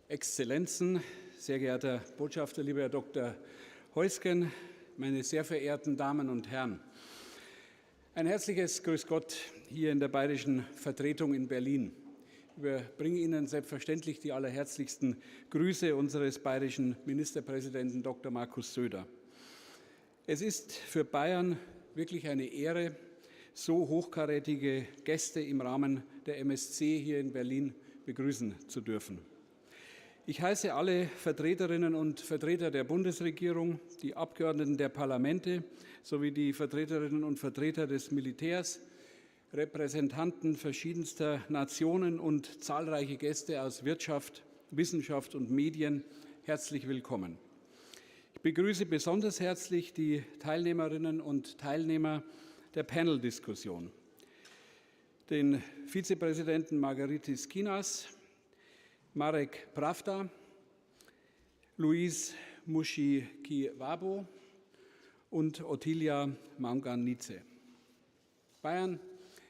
Exzellenzen, sehr geehrter Botschafter, lieber Herr Dr. Heusgen, meine sehr verehrten Damen und Herren. Ein herzliches Grüß Gott hier in der bayerischen Vertretung in Berlin. Ich überbringe Ihnen selbstverständlich die allerherzlichsten Grüße unseres bayerischen Ministerpräsidenten Dr. Markus Söder. Es ist für Bayern wirklich eine Ehre, so hochkarätige Gäste im Rahmen der MSC hier in Berlin begrüßen zu dürfen. Ich heiße alle Vertreterinnen und Vertreter der Bundesregierung, die Abgeordneten der Parlamente sowie die Vertreterinnen und Vertreter des Militärs, Repräsentanten verschiedenster Nationen und zahlreiche Gäste aus Wirtschaft, Wissenschaft und Medien herzlich willkommen. Ich begrüße besonders herzlich die Teilnehmerinnen und Teilnehmer der Panel-Diskussion, den Vizepräsidenten Margaritis Schinas, Marek Prawda, Luis Muschikiwabo und Ottilia Manganice. Bayern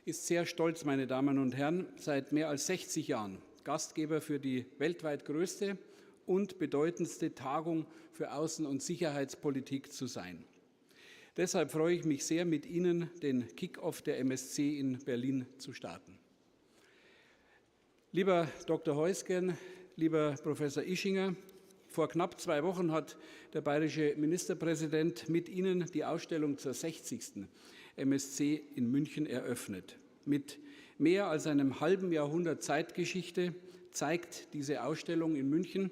ist sehr stolz, meine Damen und Herren, seit mehr als 60 Jahren Gastgeber für die weltweit größte und bedeutendste Tagung für Außen- und Sicherheitspolitik zu sein. Deshalb freue ich mich sehr, mit Ihnen den Kick-off der MSC in Berlin zu starten. Lieber Dr. Heusgen, lieber Professor Ischinger, vor knapp 2 Wochen hat der bayerische Ministerpräsident mit Ihnen die Ausstellung zur 60. MSC in München eröffnet. Mit mehr als einem halben Jahrhundert Zeitgeschichte zeigt diese Ausstellung in München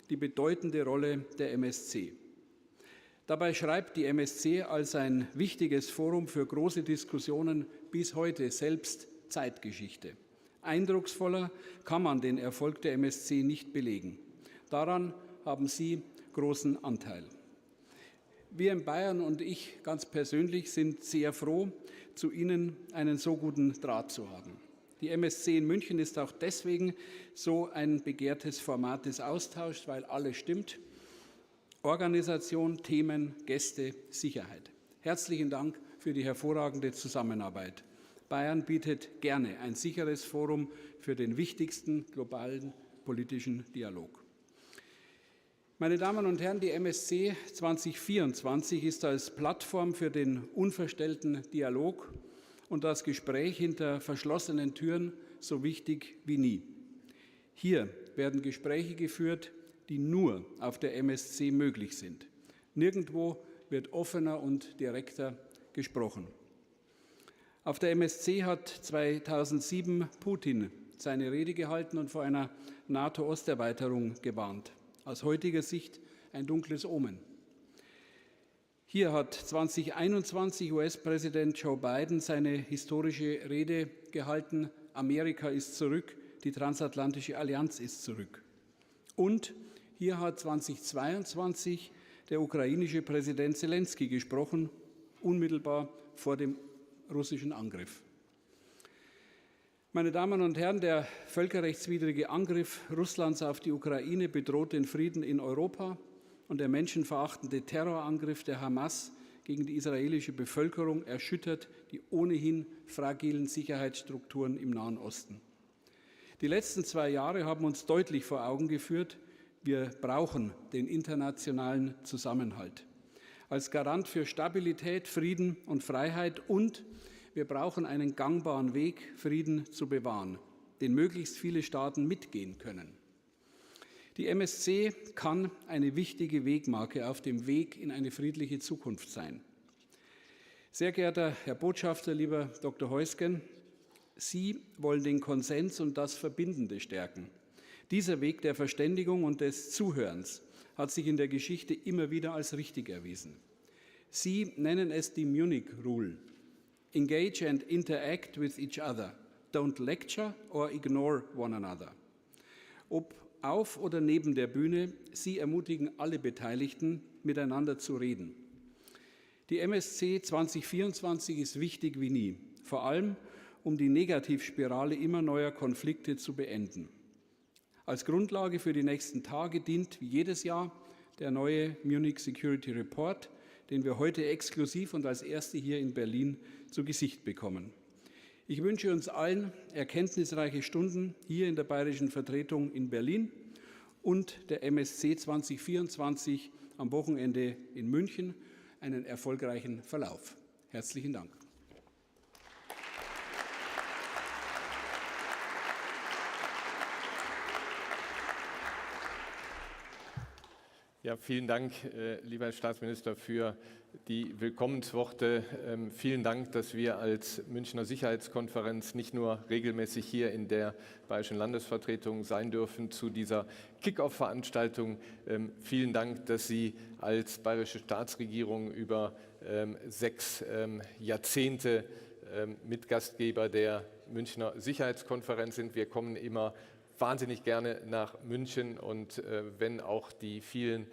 die bedeutende Rolle der MSC. Dabei schreibt die MSC als ein wichtiges Forum für große Diskussionen bis heute selbst Zeitgeschichte. Eindrucksvoller kann man den Erfolg der MSC nicht belegen. Daran haben Sie großen Anteil. Wir in Bayern und ich ganz persönlich sind sehr froh, zu Ihnen einen so guten Draht zu haben. Die MSC in München ist auch deswegen so ein begehrtes Format des Austauschs, weil alles stimmt. Organisation, Themen, Gäste, Sicherheit. Herzlichen Dank für die hervorragende Zusammenarbeit. Bayern bietet gerne ein sicheres Forum für den wichtigsten globalen politischen Dialog. Meine Damen und Herren, die MSC 2024 ist als Plattform für den unverstellten Dialog und das Gespräch hinter verschlossenen Türen so wichtig wie nie. Hier werden Gespräche geführt, die nur auf der MSC möglich sind. Nirgendwo wird offener und direkter gesprochen. Auf der MSC hat 2007 Putin seine Rede gehalten und vor einer NATO-Osterweiterung gewarnt. Aus heutiger Sicht ein dunkles Omen. Hier hat 2021 US-Präsident Joe Biden seine historische Rede gehalten: Amerika ist zurück, die transatlantische Allianz ist zurück. Und hier hat 2022 der ukrainische Präsident Zelensky gesprochen, unmittelbar vor dem russischen Angriff. Meine Damen und Herren, der völkerrechtswidrige Angriff Russlands auf die Ukraine bedroht den Frieden in Europa und der menschenverachtende Terrorangriff der Hamas gegen die israelische Bevölkerung erschüttert die ohnehin fragilen Sicherheitsstrukturen im Nahen Osten. Die letzten 2 Jahre haben uns deutlich vor Augen geführt, wir brauchen den internationalen Zusammenhalt als Garant für Stabilität, Frieden und Freiheit, und wir brauchen einen gangbaren Weg, Frieden zu bewahren, den möglichst viele Staaten mitgehen können. Die MSC kann eine wichtige Wegmarke auf dem Weg in eine friedliche Zukunft sein. Sehr geehrter Herr Botschafter, lieber Dr. Heusgen, Sie wollen den Konsens und das Verbindende stärken. Dieser Weg der Verständigung und des Zuhörens hat sich in der Geschichte immer wieder als richtig erwiesen. Sie nennen es die Munich Rule. Engage and interact with each other. Don't lecture or ignore one another. Ob auf oder neben der Bühne, Sie ermutigen alle Beteiligten, miteinander zu reden. Die MSC 2024 ist wichtig wie nie, vor allem um die Negativspirale immer neuer Konflikte zu beenden. Als Grundlage für die nächsten Tage dient wie jedes Jahr der neue Munich Security Report, den wir heute exklusiv und als Erste hier in Berlin zu Gesicht bekommen. Ich wünsche uns allen erkenntnisreiche Stunden hier in der Bayerischen Vertretung in Berlin und der MSC 2024 am Wochenende in München einen erfolgreichen Verlauf. Herzlichen Dank. Ja, vielen Dank, lieber Herr Staatsminister, für die Willkommensworte. Vielen Dank, dass wir als Münchner Sicherheitskonferenz nicht nur regelmäßig hier in der Bayerischen Landesvertretung sein dürfen zu dieser Kick-off-Veranstaltung. Vielen Dank, dass Sie als bayerische Staatsregierung über 6 Jahrzehnte Mitgastgeber der Münchner Sicherheitskonferenz sind. Wir kommen immer wahnsinnig gerne nach München, und wenn auch die vielen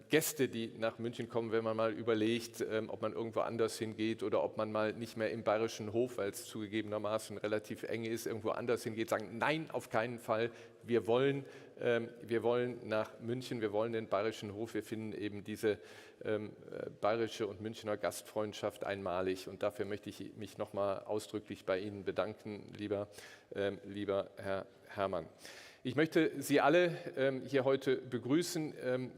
Gäste, die nach München kommen, wenn man mal überlegt, ob man irgendwo anders hingeht oder ob man mal nicht mehr im Bayerischen Hof, weil es zugegebenermaßen relativ eng ist, irgendwo anders hingeht, sagen, nein, auf keinen Fall, wir wollen nach München, wir wollen den Bayerischen Hof, wir finden eben diese bayerische und Münchner Gastfreundschaft einmalig, und dafür möchte ich mich nochmal ausdrücklich bei Ihnen bedanken, lieber Herr Herrmann. Ich möchte Sie alle hier heute begrüßen.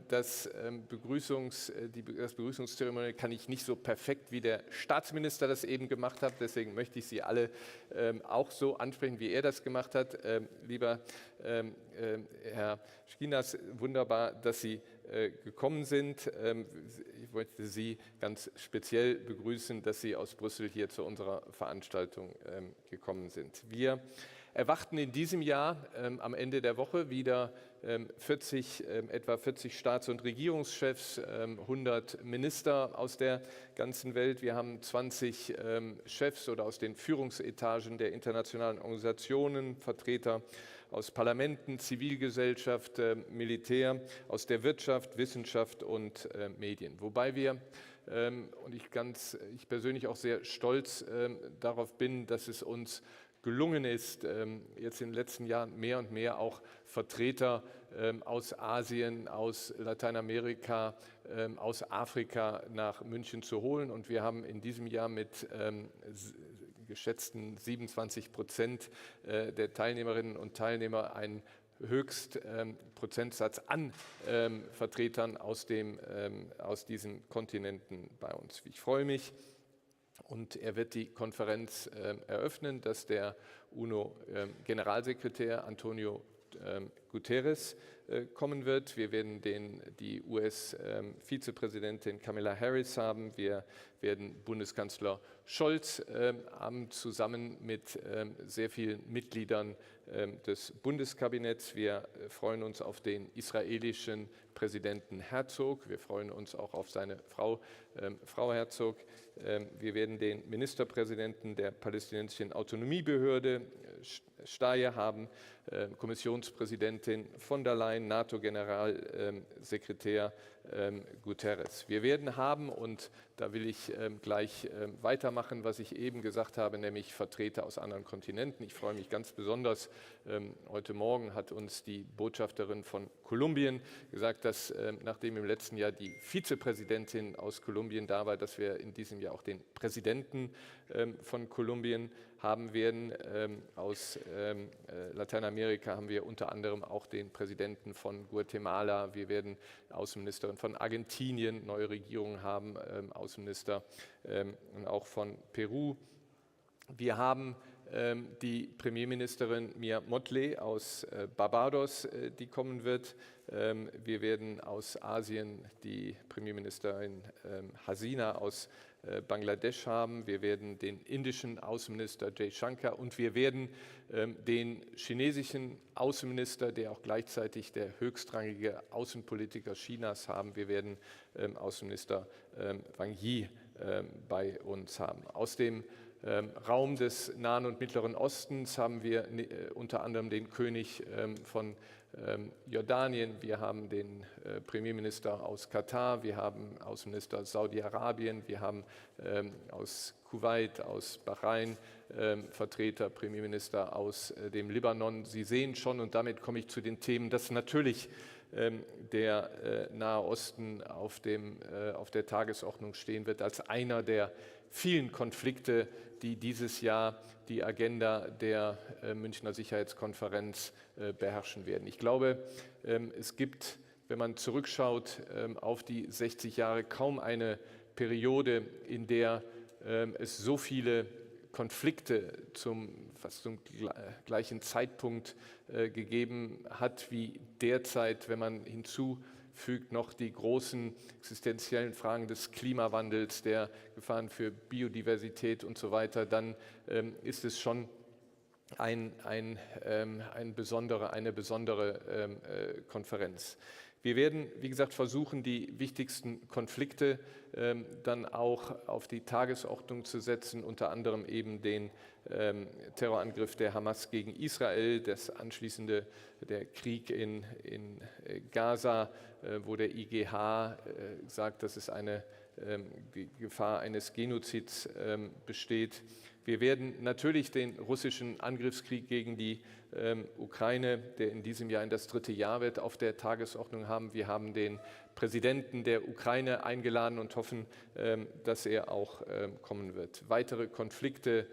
Das Begrüßungszeremonie kann ich nicht so perfekt, wie der Staatsminister das eben gemacht hat. Deswegen möchte ich Sie alle auch so ansprechen, wie er das gemacht hat. Lieber Herr Schinas, wunderbar, dass Sie gekommen sind. Ich möchte Sie ganz speziell begrüßen, dass Sie aus Brüssel hier zu unserer Veranstaltung gekommen sind. Wir erwarten in diesem Jahr am Ende der Woche wieder etwa 40 Staats- und Regierungschefs, 100 Minister aus der ganzen Welt. Wir haben 20 Chefs oder aus den Führungsetagen der internationalen Organisationen, Vertreter aus Parlamenten, Zivilgesellschaft, Militär, aus der Wirtschaft, Wissenschaft und Medien. Wobei wir und ich persönlich auch sehr stolz darauf bin, dass es uns gelungen ist, jetzt in den letzten Jahren mehr und mehr auch Vertreter aus Asien, aus Lateinamerika, aus Afrika nach München zu holen. Und wir haben in diesem Jahr mit geschätzten 27% der Teilnehmerinnen und Teilnehmer einen Höchstprozentsatz an Vertretern aus diesen Kontinenten bei uns. Ich freue mich. Und er wird die Konferenz eröffnen, dass der UNO-Generalsekretär Antonio Guterres kommen wird. Wir werden die US-Vizepräsidentin Kamala Harris haben. Wir werden Bundeskanzler Scholz zusammen mit sehr vielen Mitgliedern des Bundeskabinetts. Wir freuen uns auf den israelischen Präsidenten Herzog. Wir freuen uns auch auf seine Frau Herzog. Wir werden den Ministerpräsidenten der palästinensischen Autonomiebehörde Steyer haben, Kommissionspräsidentin von der Leyen, NATO-Generalsekretär Guterres. Wir werden haben, und da will ich gleich weitermachen, was ich eben gesagt habe, nämlich Vertreter aus anderen Kontinenten. Ich freue mich ganz besonders. Heute Morgen hat uns die Botschafterin von Kolumbien gesagt, dass nachdem im letzten Jahr die Vizepräsidentin aus Kolumbien da war, dass wir in diesem Jahr auch den Präsidenten von Kolumbien haben werden. Aus Lateinamerika haben wir unter anderem auch den Präsidenten von Guatemala. Wir werden Außenministerin von Argentinien, neue Regierung haben, Außenminister und auch von Peru. Wir haben die Premierministerin Mia Mottley aus Barbados, die kommen wird. Wir werden aus Asien die Premierministerin Hasina aus Bangladesch haben. Wir werden den indischen Außenminister Jaishankar und wir werden den chinesischen Außenminister, der auch gleichzeitig der höchstrangige Außenpolitiker Chinas haben. Wir werden Außenminister Wang Yi bei uns haben. Aus dem Raum des Nahen und Mittleren Ostens haben wir unter anderem den König von Jordanien, wir haben den Premierminister aus Katar, wir haben Außenminister Saudi-Arabien, wir haben aus Kuwait, aus Bahrain Vertreter, Premierminister aus dem Libanon. Sie sehen schon, und damit komme ich zu den Themen, dass natürlich der Nahe Osten auf der Tagesordnung stehen wird als einer der vielen Konflikte, die dieses Jahr die Agenda der Münchner Sicherheitskonferenz beherrschen werden. Ich glaube, es gibt, wenn man zurückschaut auf die 60 Jahre, kaum eine Periode, in der es so viele Konflikte fast zum gleichen Zeitpunkt gegeben hat wie derzeit, wenn man hinzufügt noch die großen existenziellen Fragen des Klimawandels, der Gefahren für Biodiversität und so weiter, dann ist es schon eine besondere Konferenz. Wir werden, wie gesagt, versuchen, die wichtigsten Konflikte dann auch auf die Tagesordnung zu setzen, unter anderem eben den Terrorangriff der Hamas gegen Israel, der Krieg in Gaza, wo der IGH sagt, dass es eine Gefahr eines Genozids besteht. Wir werden natürlich den russischen Angriffskrieg gegen die Ukraine, der in diesem Jahr in das 3. Jahr wird, auf der Tagesordnung haben. Wir haben den Präsidenten der Ukraine eingeladen und hoffen, dass er auch kommen wird. Weitere Konflikte,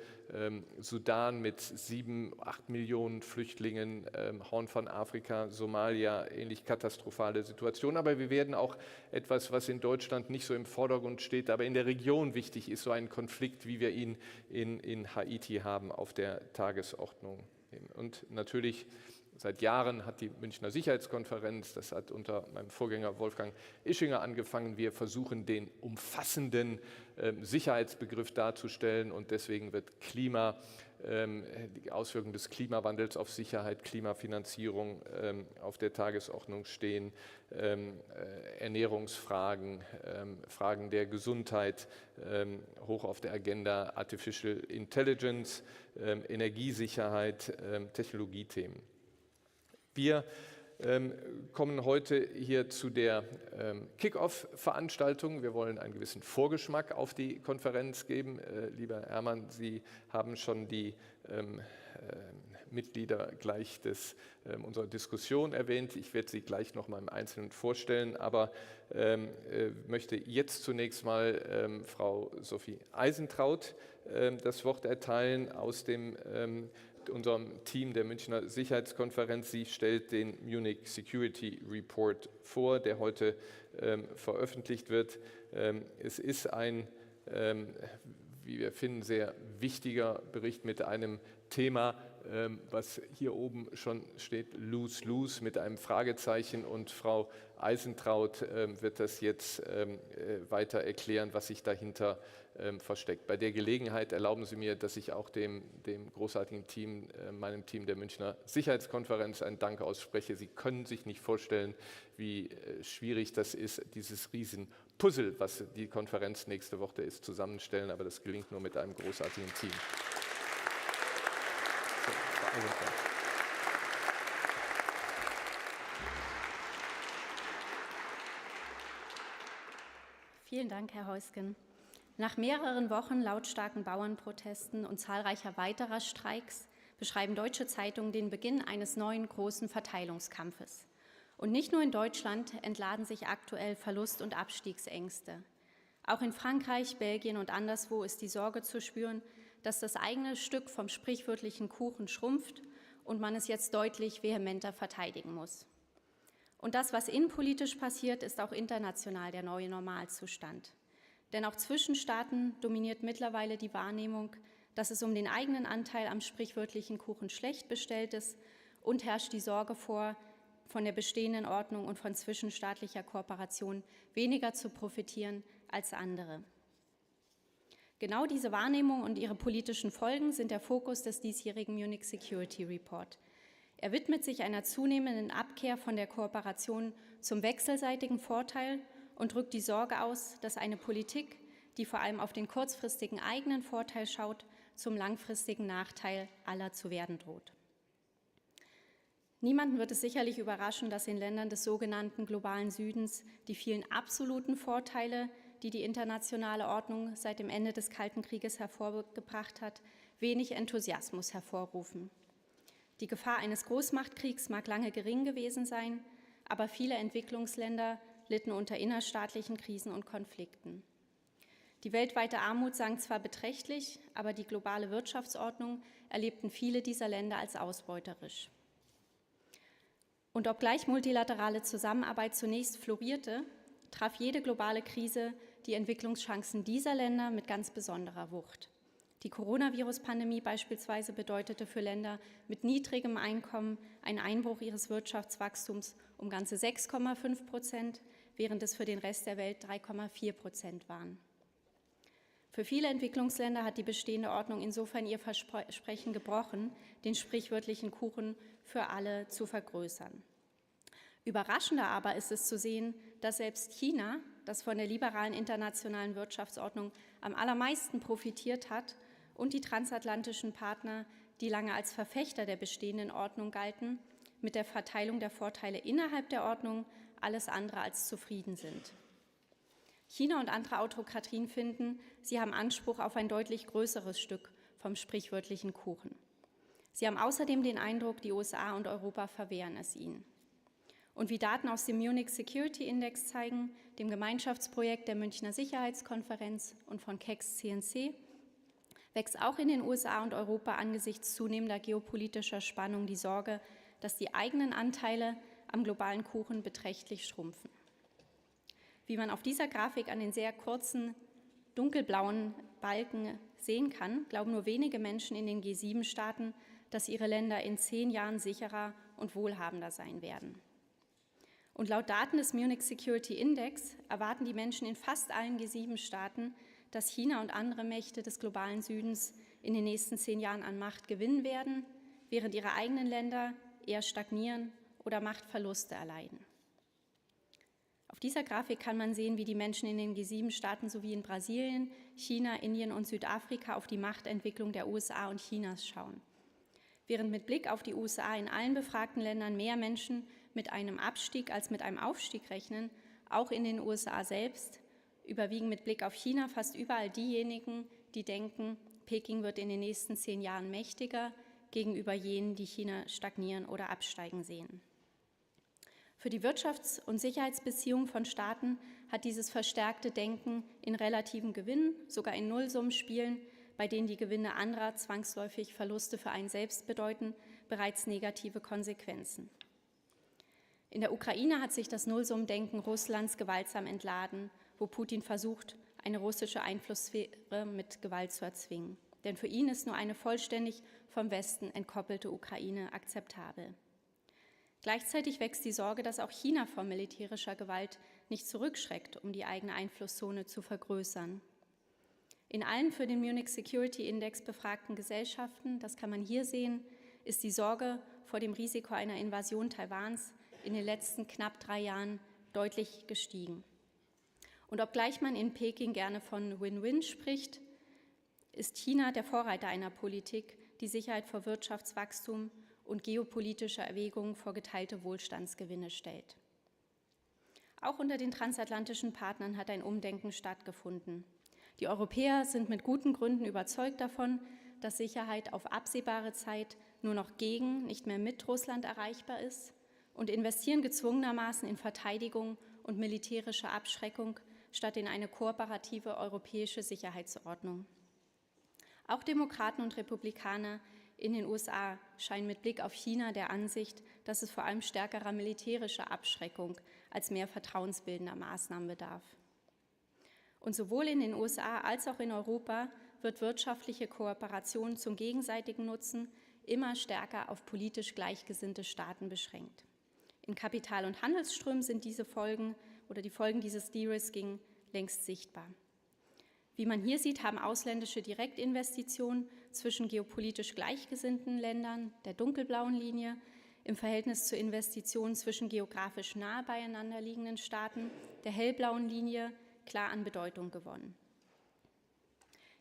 Sudan mit 7, 8 Millionen Flüchtlingen, Horn von Afrika, Somalia, ähnlich katastrophale Situation. Aber wir werden auch etwas, was in Deutschland nicht so im Vordergrund steht, aber in der Region wichtig ist, so einen Konflikt, wie wir ihn in Haiti haben, auf der Tagesordnung. Und natürlich seit Jahren hat die Münchner Sicherheitskonferenz, das hat unter meinem Vorgänger Wolfgang Ischinger angefangen, wir versuchen den umfassenden Sicherheitsbegriff darzustellen und deswegen wird die Auswirkungen des Klimawandels auf Sicherheit, Klimafinanzierung auf der Tagesordnung stehen, Ernährungsfragen, Fragen der Gesundheit hoch auf der Agenda, Artificial Intelligence, Energiesicherheit, Technologiethemen. Wir kommen heute hier zu der Kick-off-Veranstaltung. Wir wollen einen gewissen Vorgeschmack auf die Konferenz geben. Lieber Hermann, Sie haben schon die Mitglieder gleich unserer Diskussion erwähnt. Ich werde sie gleich noch mal im Einzelnen vorstellen, aber möchte jetzt zunächst mal Frau Sophie Eisentraut das Wort erteilen aus unserem Team der Münchner Sicherheitskonferenz. Sie stellt den Munich Security Report vor, der heute veröffentlicht wird. Es ist ein, wie wir finden, sehr wichtiger Bericht mit einem Thema, was hier oben schon steht, Lose-Lose mit einem Fragezeichen, und Frau Eisentraut wird das jetzt weiter erklären, was sich dahinter versteckt. Bei der Gelegenheit erlauben Sie mir, dass ich auch dem großartigen Team, meinem Team der Münchner Sicherheitskonferenz einen Dank ausspreche. Sie können sich nicht vorstellen, wie schwierig das ist, dieses Riesenpuzzle, was die Konferenz nächste Woche ist, zusammenstellen, aber das gelingt nur mit einem großartigen Team. Vielen Dank, Herr Heusgen. Nach mehreren Wochen lautstarken Bauernprotesten und zahlreicher weiterer Streiks beschreiben deutsche Zeitungen den Beginn eines neuen großen Verteilungskampfes. Und nicht nur in Deutschland entladen sich aktuell Verlust- und Abstiegsängste. Auch in Frankreich, Belgien und anderswo ist die Sorge zu spüren, dass das eigene Stück vom sprichwörtlichen Kuchen schrumpft und man es jetzt deutlich vehementer verteidigen muss. Und das, was innenpolitisch passiert, ist auch international der neue Normalzustand. Denn auch zwischen Staaten dominiert mittlerweile die Wahrnehmung, dass es um den eigenen Anteil am sprichwörtlichen Kuchen schlecht bestellt ist und herrscht die Sorge vor, von der bestehenden Ordnung und von zwischenstaatlicher Kooperation weniger zu profitieren als andere. Genau diese Wahrnehmung und ihre politischen Folgen sind der Fokus des diesjährigen Munich Security Report. Er widmet sich einer zunehmenden Abkehr von der Kooperation zum wechselseitigen Vorteil und drückt die Sorge aus, dass eine Politik, die vor allem auf den kurzfristigen eigenen Vorteil schaut, zum langfristigen Nachteil aller zu werden droht. Niemanden wird es sicherlich überraschen, dass in Ländern des sogenannten globalen Südens die vielen absoluten Vorteile, die die internationale Ordnung seit dem Ende des Kalten Krieges hervorgebracht hat, wenig Enthusiasmus hervorrufen. Die Gefahr eines Großmachtkriegs mag lange gering gewesen sein, aber viele Entwicklungsländer litten unter innerstaatlichen Krisen und Konflikten. Die weltweite Armut sank zwar beträchtlich, aber die globale Wirtschaftsordnung erlebten viele dieser Länder als ausbeuterisch. Und obgleich multilaterale Zusammenarbeit zunächst florierte, traf jede globale Krise die Entwicklungschancen dieser Länder mit ganz besonderer Wucht. Die Coronavirus-Pandemie beispielsweise bedeutete für Länder mit niedrigem Einkommen einen Einbruch ihres Wirtschaftswachstums um ganze 6,5%, während es für den Rest der Welt 3,4% waren. Für viele Entwicklungsländer hat die bestehende Ordnung insofern ihr Versprechen gebrochen, den sprichwörtlichen Kuchen für alle zu vergrößern. Überraschender aber ist es zu sehen, dass selbst China, das von der liberalen internationalen Wirtschaftsordnung am allermeisten profitiert hat, und die transatlantischen Partner, die lange als Verfechter der bestehenden Ordnung galten, mit der Verteilung der Vorteile innerhalb der Ordnung alles andere als zufrieden sind. China und andere Autokratien finden, sie haben Anspruch auf ein deutlich größeres Stück vom sprichwörtlichen Kuchen. Sie haben außerdem den Eindruck, die USA und Europa verwehren es ihnen. Und wie Daten aus dem Munich Security Index zeigen, dem Gemeinschaftsprojekt der Münchner Sicherheitskonferenz und von KEX CNC, wächst auch in den USA und Europa angesichts zunehmender geopolitischer Spannung die Sorge, dass die eigenen Anteile am globalen Kuchen beträchtlich schrumpfen. Wie man auf dieser Grafik an den sehr kurzen, dunkelblauen Balken sehen kann, glauben nur wenige Menschen in den G7-Staaten, dass ihre Länder in 10 Jahren sicherer und wohlhabender sein werden. Und laut Daten des Munich Security Index erwarten die Menschen in fast allen G7-Staaten, dass China und andere Mächte des globalen Südens in den nächsten 10 Jahren an Macht gewinnen werden, während ihre eigenen Länder eher stagnieren oder Machtverluste erleiden. Auf dieser Grafik kann man sehen, wie die Menschen in den G7-Staaten sowie in Brasilien, China, Indien und Südafrika auf die Machtentwicklung der USA und Chinas schauen. Während mit Blick auf die USA in allen befragten Ländern mehr Menschen mit einem Abstieg als mit einem Aufstieg rechnen, auch in den USA selbst, überwiegen mit Blick auf China fast überall diejenigen, die denken, Peking wird in den nächsten 10 Jahren mächtiger, gegenüber jenen, die China stagnieren oder absteigen sehen. Für die Wirtschafts- und Sicherheitsbeziehungen von Staaten hat dieses verstärkte Denken in relativen Gewinnen, sogar in Nullsummenspielen, bei denen die Gewinne anderer zwangsläufig Verluste für einen selbst bedeuten, bereits negative Konsequenzen. In der Ukraine hat sich das Nullsummendenken Russlands gewaltsam entladen, wo Putin versucht, eine russische Einflusssphäre mit Gewalt zu erzwingen. Denn für ihn ist nur eine vollständig vom Westen entkoppelte Ukraine akzeptabel. Gleichzeitig wächst die Sorge, dass auch China vor militärischer Gewalt nicht zurückschreckt, um die eigene Einflusszone zu vergrößern. In allen für den Munich Security Index befragten Gesellschaften, das kann man hier sehen, ist die Sorge vor dem Risiko einer Invasion Taiwans in den letzten knapp 3 Jahren deutlich gestiegen. Und obgleich man in Peking gerne von Win-Win spricht, ist China der Vorreiter einer Politik, die Sicherheit vor Wirtschaftswachstum und geopolitische Erwägungen vor geteilte Wohlstandsgewinne stellt. Auch unter den transatlantischen Partnern hat ein Umdenken stattgefunden. Die Europäer sind mit guten Gründen überzeugt davon, dass Sicherheit auf absehbare Zeit nur noch gegen, nicht mehr mit Russland erreichbar ist und investieren gezwungenermaßen in Verteidigung und militärische Abschreckung statt in eine kooperative europäische Sicherheitsordnung. Auch Demokraten und Republikaner in den USA scheinen mit Blick auf China der Ansicht, dass es vor allem stärkerer militärischer Abschreckung als mehr vertrauensbildender Maßnahmen bedarf. Und sowohl in den USA als auch in Europa wird wirtschaftliche Kooperation zum gegenseitigen Nutzen immer stärker auf politisch gleichgesinnte Staaten beschränkt. In Kapital- und Handelsströmen sind diese Folgen oder die Folgen dieses De-Risking längst sichtbar. Wie man hier sieht, haben ausländische Direktinvestitionen zwischen geopolitisch gleichgesinnten Ländern, der dunkelblauen Linie, im Verhältnis zu Investitionen zwischen geografisch nah beieinander liegenden Staaten, der hellblauen Linie, klar an Bedeutung gewonnen.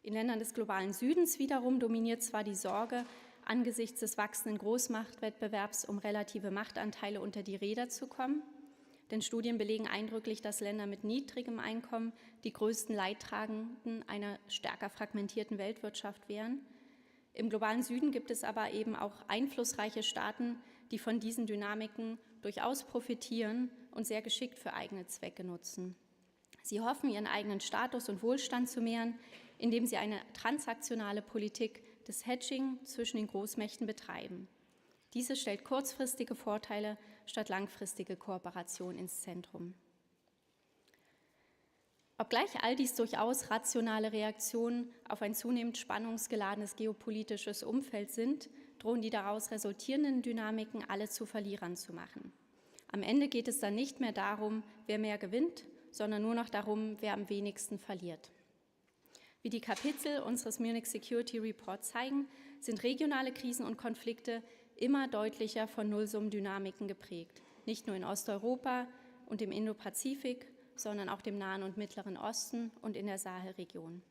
In Ländern des globalen Südens wiederum dominiert zwar die Sorge, angesichts des wachsenden Großmachtwettbewerbs um relative Machtanteile unter die Räder zu kommen, denn Studien belegen eindrücklich, dass Länder mit niedrigem Einkommen die größten Leidtragenden einer stärker fragmentierten Weltwirtschaft wären. Im globalen Süden gibt es aber eben auch einflussreiche Staaten, die von diesen Dynamiken durchaus profitieren und sehr geschickt für eigene Zwecke nutzen. Sie hoffen, ihren eigenen Status und Wohlstand zu mehren, indem sie eine transaktionale Politik des Hedging zwischen den Großmächten betreiben. Diese stellt kurzfristige Vorteile statt langfristige Kooperation ins Zentrum. Obgleich all dies durchaus rationale Reaktionen auf ein zunehmend spannungsgeladenes geopolitisches Umfeld sind, drohen die daraus resultierenden Dynamiken alle zu Verlierern zu machen. Am Ende geht es dann nicht mehr darum, wer mehr gewinnt, sondern nur noch darum, wer am wenigsten verliert. Wie die Kapitel unseres Munich Security Report zeigen, sind regionale Krisen und Konflikte immer deutlicher von Nullsummendynamiken geprägt, nicht nur in Osteuropa und dem Indopazifik, sondern auch dem Nahen und Mittleren Osten und in der Sahelregion.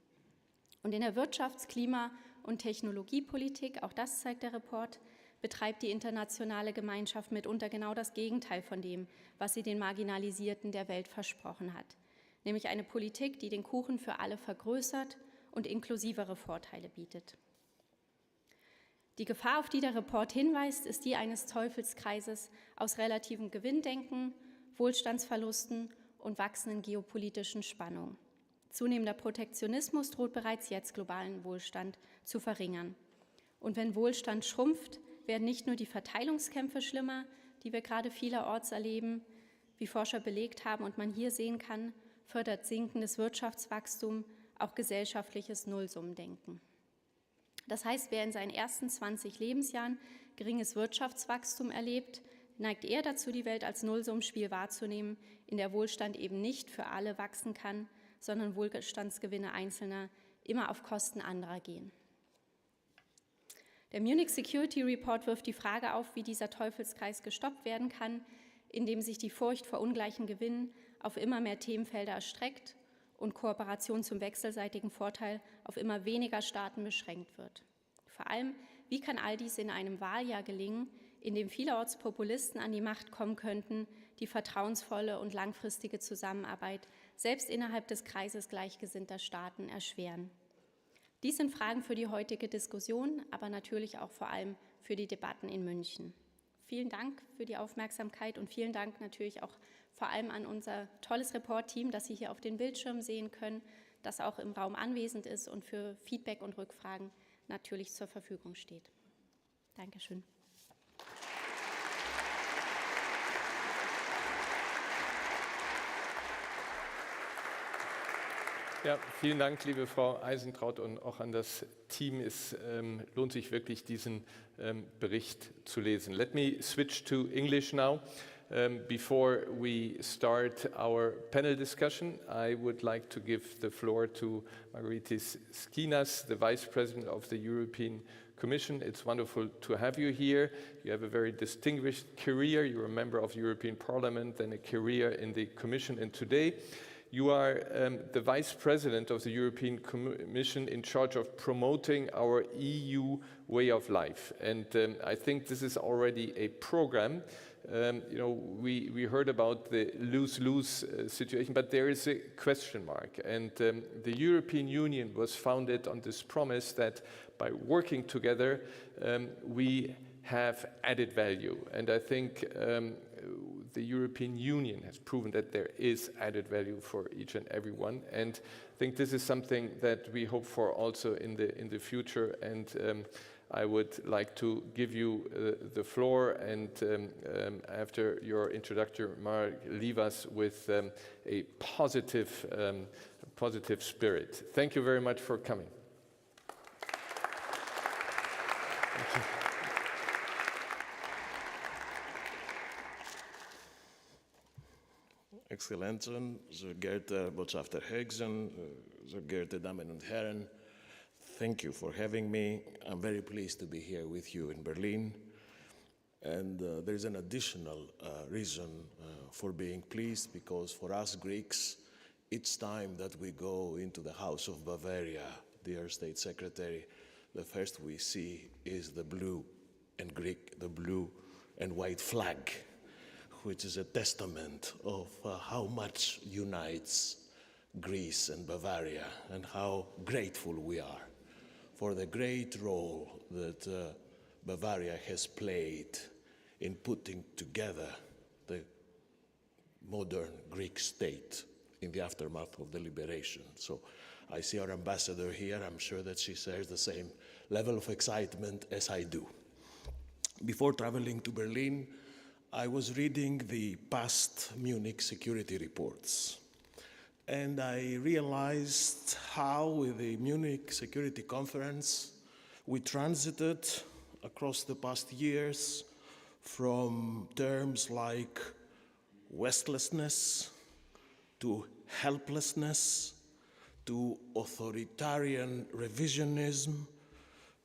Und in der Wirtschafts-, Klima- und Technologiepolitik, auch das zeigt der Report, betreibt die internationale Gemeinschaft mitunter genau das Gegenteil von dem, was sie den Marginalisierten der Welt versprochen hat, nämlich eine Politik, die den Kuchen für alle vergrößert und inklusivere Vorteile bietet. Die Gefahr, auf die der Report hinweist, ist die eines Teufelskreises aus relativem Gewinndenken, Wohlstandsverlusten und wachsenden geopolitischen Spannungen. Zunehmender Protektionismus droht bereits jetzt globalen Wohlstand zu verringern. Und wenn Wohlstand schrumpft, werden nicht nur die Verteilungskämpfe schlimmer, die wir gerade vielerorts erleben, wie Forscher belegt haben und man hier sehen kann, fördert sinkendes Wirtschaftswachstum auch gesellschaftliches Nullsummendenken. Das heißt, wer in seinen ersten 20 Lebensjahren geringes Wirtschaftswachstum erlebt, neigt eher dazu, die Welt als Nullsummenspiel wahrzunehmen, in der Wohlstand eben nicht für alle wachsen kann, sondern Wohlstandsgewinne Einzelner immer auf Kosten anderer gehen. Der Munich Security Report wirft die Frage auf, wie dieser Teufelskreis gestoppt werden kann, indem sich die Furcht vor ungleichen Gewinnen auf immer mehr Themenfelder erstreckt und Kooperation zum wechselseitigen Vorteil auf immer weniger Staaten beschränkt wird. Vor allem, wie kann all dies in einem Wahljahr gelingen, in dem vielerorts Populisten an die Macht kommen könnten, die vertrauensvolle und langfristige Zusammenarbeit selbst innerhalb des Kreises gleichgesinnter Staaten erschweren? Dies sind Fragen für die heutige Diskussion, aber natürlich auch vor allem für die Debatten in München. Vielen Dank für die Aufmerksamkeit und vielen Dank natürlich auch vor allem an unser tolles Report-Team, das Sie hier auf den Bildschirmen sehen können, das auch im Raum anwesend ist und für Feedback und Rückfragen natürlich zur Verfügung steht. Dankeschön. Ja, vielen Dank, liebe Frau Eisentraut, und auch an das Team. Es lohnt sich wirklich, diesen Bericht zu lesen. Let me switch to English now. Before we start our panel discussion, I would like to give the floor to Margaritis Schinas, the Vice President of the European Commission. It's wonderful to have you here. You have a very distinguished career. You're a member of the European Parliament and a career in the Commission. And today You are the Vice President of the European Commission in charge of promoting our EU way of life. And I think this is already a program. We heard about the lose-lose situation, but there is a question mark. And the European Union was founded on this promise that by working together, we have added value. And I think the European Union has proven that there is added value for each and every one. And I think this is something that we hope for also in the future. And I would like to give you the floor, and after your introduction, Mark, leave us with a positive spirit. Thank you very much for coming. Thank you. Exzellenzen, sehr geehrter Botschafter Högsen, sehr geehrte Damen und Herren, thank you for having me. I'm very pleased to be here with you in Berlin. And there's an additional reason for being pleased, because for us Greeks, each time that we go into the House of Bavaria, dear State Secretary, the first we see is the blue and white flag, which is a testament of how much unites Greece and Bavaria, and how grateful we are for the great role that Bavaria has played in putting together the modern Greek state in the aftermath of the liberation. So I see our ambassador here. I'm sure that she shares the same level of excitement as I do. Before traveling to Berlin, I was reading the past Munich Security Reports, and I realized how with the Munich Security Conference we transited across the past years from terms like restlessness to helplessness to authoritarian revisionism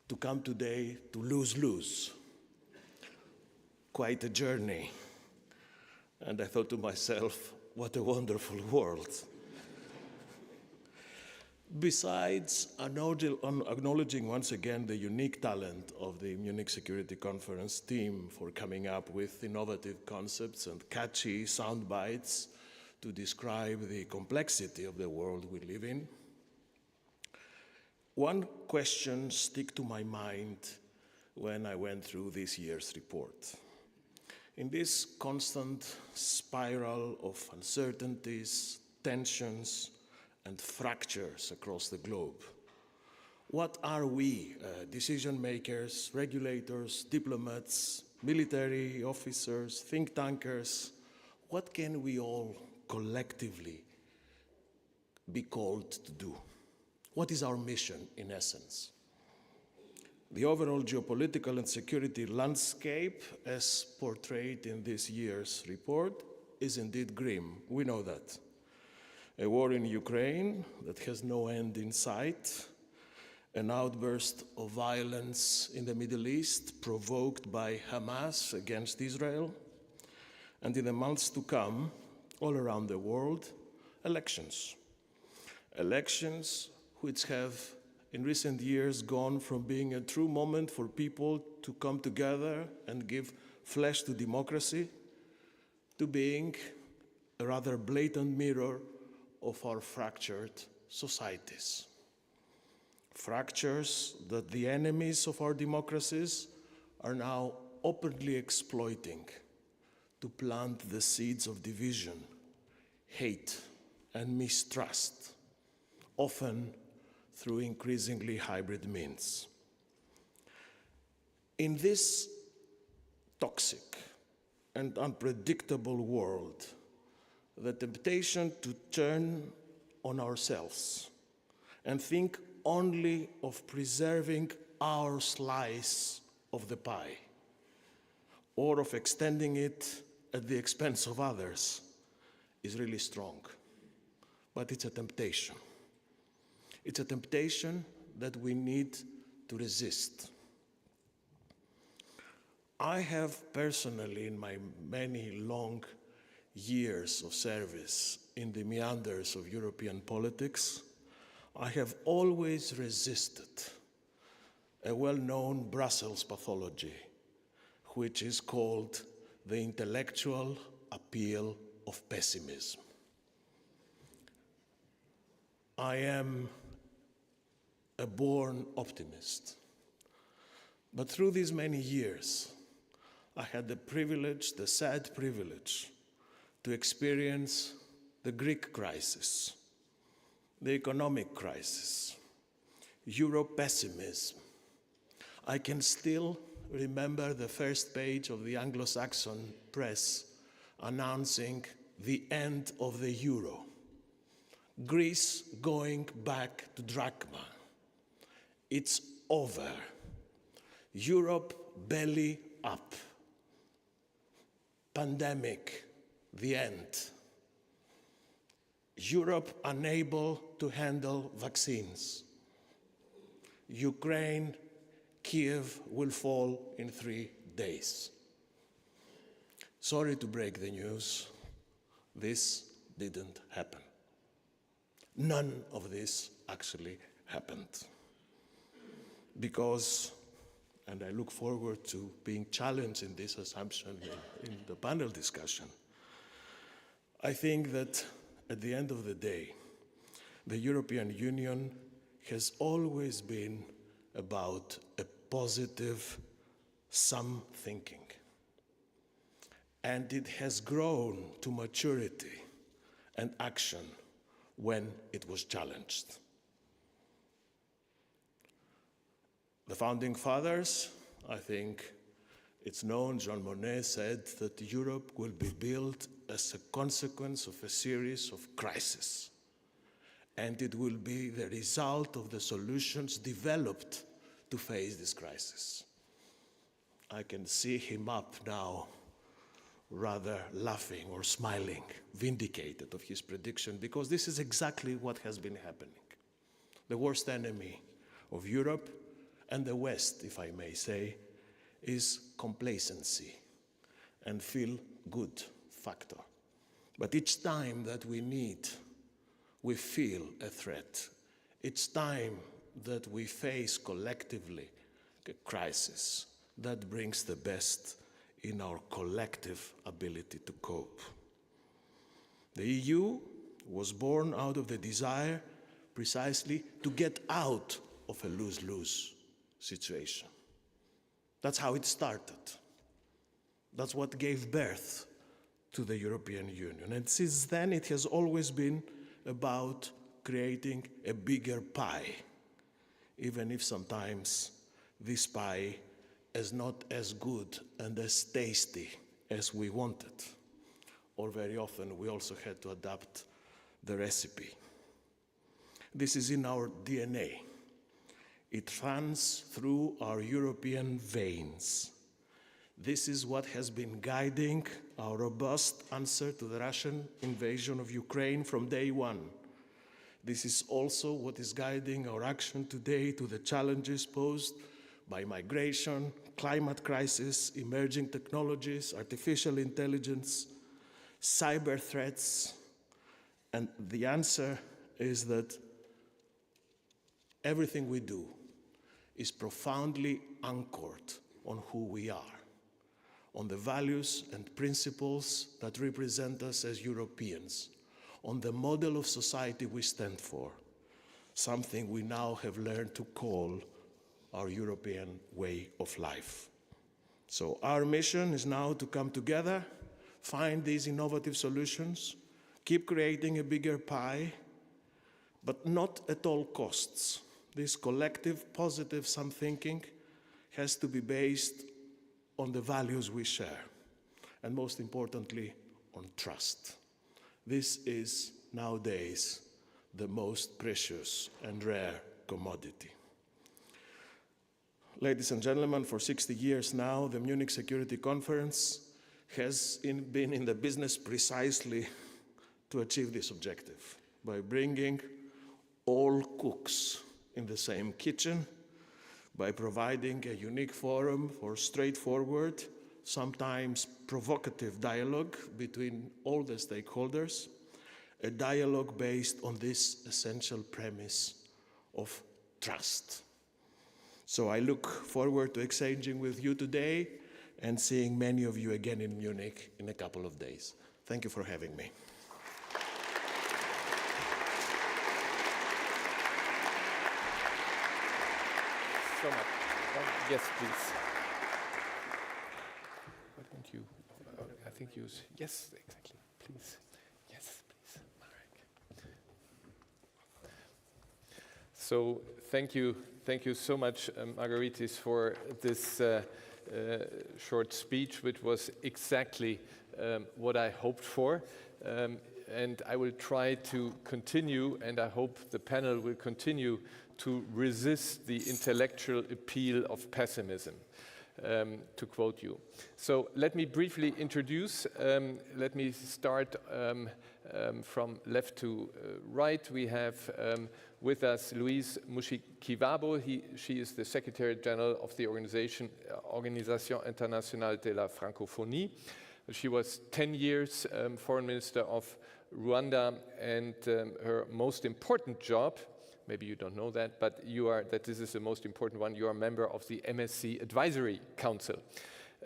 to come today to lose-lose. Quite a journey. And I thought to myself, what a wonderful world. Besides acknowledging once again the unique talent of the Munich Security Conference team for coming up with innovative concepts and catchy sound bites to describe the complexity of the world we live in, one question stuck to my mind when I went through this year's report. In this constant spiral of uncertainties, tensions, and fractures across the globe, what are we, decision makers, regulators, diplomats, military officers, think tankers, what can we all collectively be called to do? What is our mission in essence? The overall geopolitical and security landscape, as portrayed in this year's report, is indeed grim. We know that. A war in Ukraine that has no end in sight, an outburst of violence in the Middle East provoked by Hamas against Israel, and in the months to come, all around the world, elections. Elections which have in recent years gone from being a true moment for people to come together and give flesh to democracy to being a rather blatant mirror of our fractured societies. Fractures that the enemies of our democracies are now openly exploiting to plant the seeds of division, hate, and mistrust, often through increasingly hybrid means. In this toxic and unpredictable world, the temptation to turn on ourselves and think only of preserving our slice of the pie, or of extending it at the expense of others, is really strong. But it's a temptation. It's a temptation that we need to resist. I have personally, in my many long years of service in the meanders of European politics, I have always resisted a well-known Brussels pathology, which is called the intellectual appeal of pessimism. I am a born optimist, but through these many years, I had the privilege, the sad privilege, to experience the Greek crisis, the economic crisis, Euro pessimism. I can still remember the first page of the Anglo-Saxon press announcing the end of the euro. Greece going back to drachma. It's over. Europe belly up. Pandemic, the end. Europe unable to handle vaccines. Ukraine, Kiev will fall in 3 days. Sorry to break the news, this didn't happen. None of this actually happened. Because, and I look forward to being challenged in this assumption in the panel discussion, I think that at the end of the day, the European Union has always been about a positive sum thinking. And it has grown to maturity and action when it was challenged. The founding fathers, I think it's known, Jean Monnet said that Europe will be built as a consequence of a series of crises. And it will be the result of the solutions developed to face this crisis. I can see him up now, rather laughing or smiling, vindicated of his prediction, because this is exactly what has been happening. The worst enemy of Europe and the West, if I may say, is complacency and feel good factor. But each time that we feel a threat, each time that we face collectively a crisis, that brings the best in our collective ability to cope. The EU was born out of the desire precisely to get out of a lose-lose situation. That's how it started. That's what gave birth to the European Union. And since then, it has always been about creating a bigger pie, even if sometimes this pie is not as good and as tasty as we wanted. Or very often, we also had to adapt the recipe. This is in our DNA. It runs through our European veins. This is what has been guiding our robust answer to the Russian invasion of Ukraine from day one. This is also what is guiding our action today to the challenges posed by migration, climate crisis, emerging technologies, artificial intelligence, cyber threats. And the answer is that everything we do is profoundly anchored on who we are, on the values and principles that represent us as Europeans, on the model of society we stand for, something we now have learned to call our European way of life. So our mission is now to come together, find these innovative solutions, keep creating a bigger pie, but not at all costs. This collective, positive sum thinking has to be based on the values we share, and most importantly, on trust. This is nowadays the most precious and rare commodity. Ladies and gentlemen, for 60 years now, the Munich Security Conference has been in the business precisely to achieve this objective, by bringing all cooks in the same kitchen, by providing a unique forum for straightforward, sometimes provocative dialogue between all the stakeholders, a dialogue based on this essential premise of trust. So I look forward to exchanging with you today and seeing many of you again in Munich in a couple of days. Thank you for having me. So much. Yes, please. Why don't you? I think use. Yes, exactly. Please. Yes, please. Marek. So thank you so much, Margaritis, for this short speech, which was exactly what I hoped for. And I will try to continue, and I hope the panel will continue to resist the intellectual appeal of pessimism, to quote you. So let me briefly introduce. Let me start from left to right. We have with us Louise Mushikiwabo. She is the Secretary General of the Organisation Internationale de la Francophonie. She was 10 years Foreign Minister of Rwanda, and her most important job, maybe you don't know that, but this is the most important one, you are a member of the MSC Advisory Council.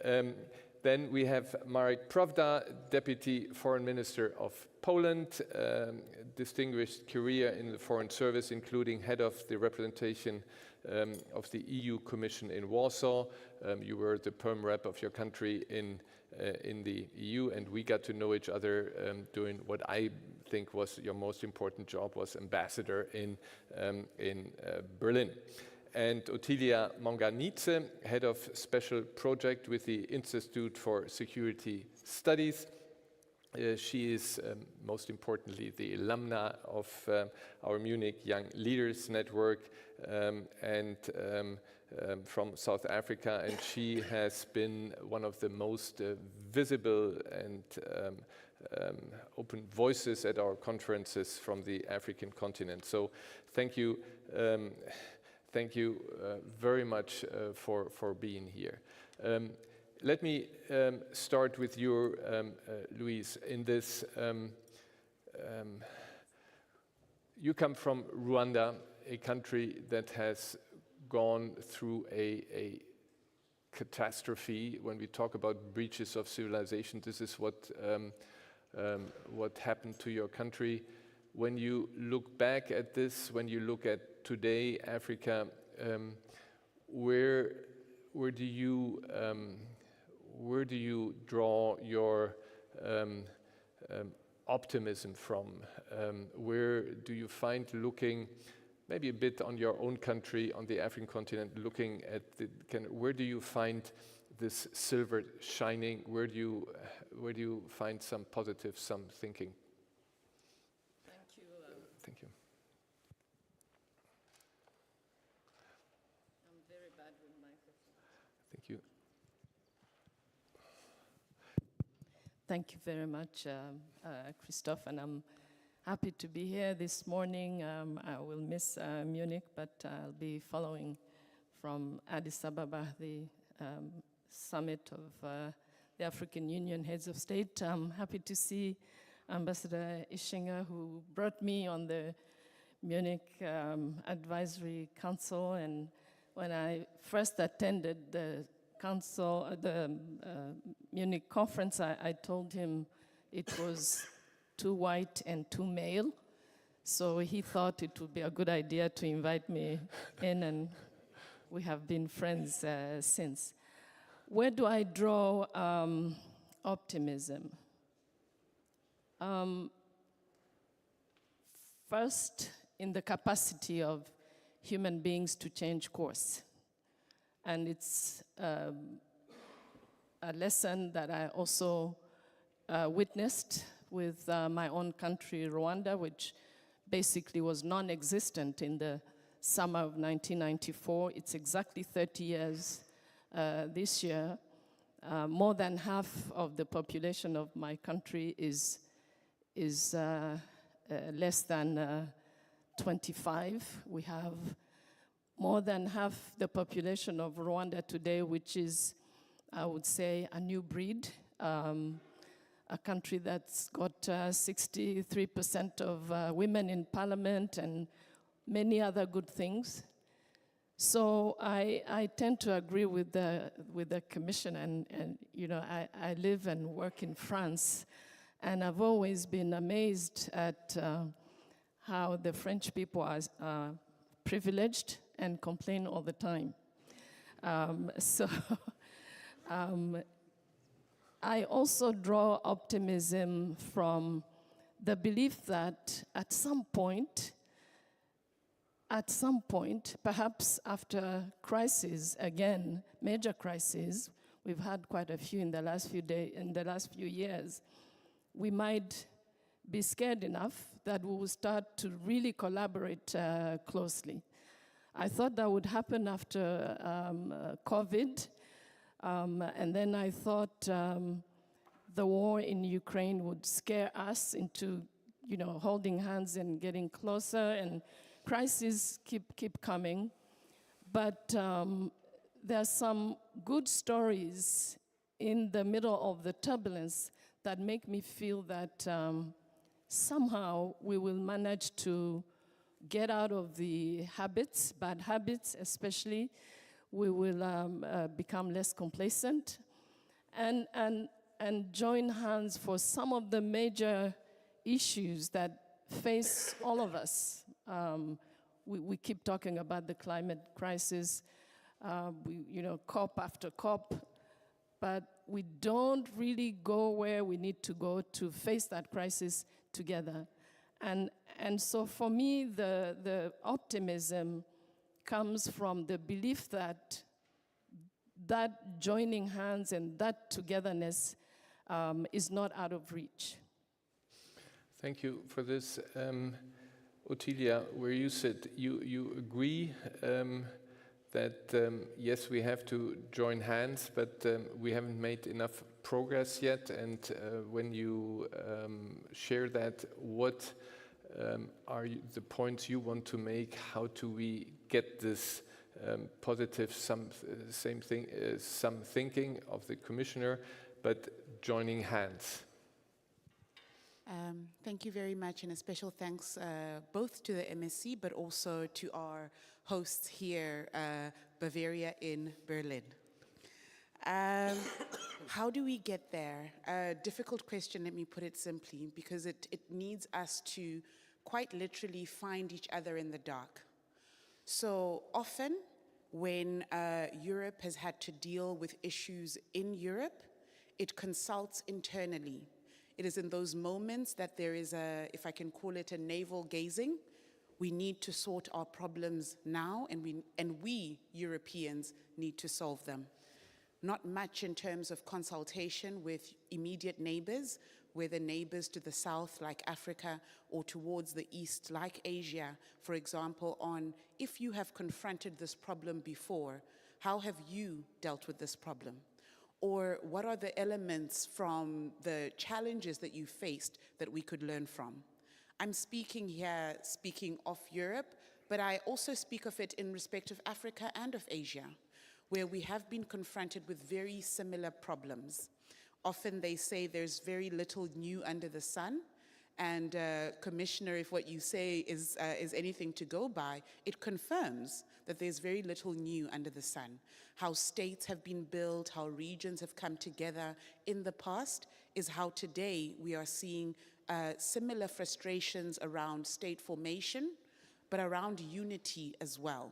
Then we have Marek Pravda, Deputy Foreign Minister of Poland, distinguished career in the Foreign Service, including head of the representation of the EU Commission in Warsaw. You were the perm rep of your country in the EU, and we got to know each other doing what I think was your most important job, was ambassador in Berlin. And Ottilia Monganidze, head of special project with the Institute for Security Studies. She is, most importantly, the alumna of our Munich Young Leaders Network and from South Africa, and she has been one of the most visible and open voices at our conferences from the African continent. So thank you very much for being here. Let me start with you, Louise. In this, you come from Rwanda, a country that has gone through a catastrophe. When we talk about breaches of civilization, this is what happened to your country. When you look back at this, when you look at today Africa, where do you draw your optimism from? Where do you find, looking maybe a bit on your own country, on the African continent, looking at where do you find this silver shining? Where do you find some positive, some thinking? Thank you. Thank you. I'm very bad with microphone. Thank you. Thank you very much, Christoph, and I'm happy to be here this morning. I will miss Munich, but I'll be following from Addis Ababa, the summit of the African Union heads of state. I'm happy to see Ambassador Ischinger, who brought me on the Munich Advisory Council, and when I first attended the Munich conference, I told him it was too white and too male, so he thought it would be a good idea to invite me in, and we have been friends since. Where do I draw optimism? First, in the capacity of human beings to change course. And it's a lesson that I also witnessed with my own country, Rwanda, which basically was non-existent in the summer of 1994. It's exactly 30 years this year. More than half of the population of my country is less than 25. We have more than half the population of Rwanda today, which is, I would say, a new breed. a country that's got 63% of women in parliament and many other good things. So I tend to agree with the Commission, and you know, I live and work in France, and I've always been amazed at how the French people are privileged and complain all the time. I also draw optimism from the belief that at some point, perhaps after crisis, again, major crises, we've had quite a few in the last few years, we might be scared enough that we will start to really collaborate closely. I thought that would happen after COVID, and then I thought the war in Ukraine would scare us into, you know, holding hands and getting closer, and crises keep coming. But there are some good stories in the middle of the turbulence that make me feel that somehow we will manage to get out of the habits, bad habits especially. We will become less complacent and join hands for some of the major issues that face all of us. We keep talking about the climate crisis, COP after COP, but we don't really go where we need to go to face that crisis together. And so for me, the optimism comes from the belief that joining hands and that togetherness is not out of reach. Thank you for this. Ottilia, where you sit, you agree that yes, we have to join hands, but we haven't made enough progress yet. And when you share that, what are the points you want to make? How do we get this positive some thinking of the Commissioner, but joining hands? Thank you very much, and a special thanks both to the MSC, but also to our hosts here, Bavaria in Berlin. How do we get there? Difficult question, let me put it simply, because it needs us to quite literally find each other in the dark. So often when Europe has had to deal with issues in Europe, it consults internally. It is in those moments that there is if I can call it a navel gazing. We need to sort our problems now, and we Europeans need to solve them. Not much in terms of consultation with immediate neighbors, whether neighbors to the south like Africa or towards the east like Asia, for example, on if you have confronted this problem before, how have you dealt with this problem? Or what are the elements from the challenges that you faced that we could learn from? I'm speaking of Europe, but I also speak of it in respect of Africa and of Asia, where we have been confronted with very similar problems. Often they say there's very little new under the sun, and Commissioner, if what you say is anything to go by, it confirms that there's very little new under the sun. How states have been built, how regions have come together in the past is how today we are seeing similar frustrations around state formation, but around unity as well.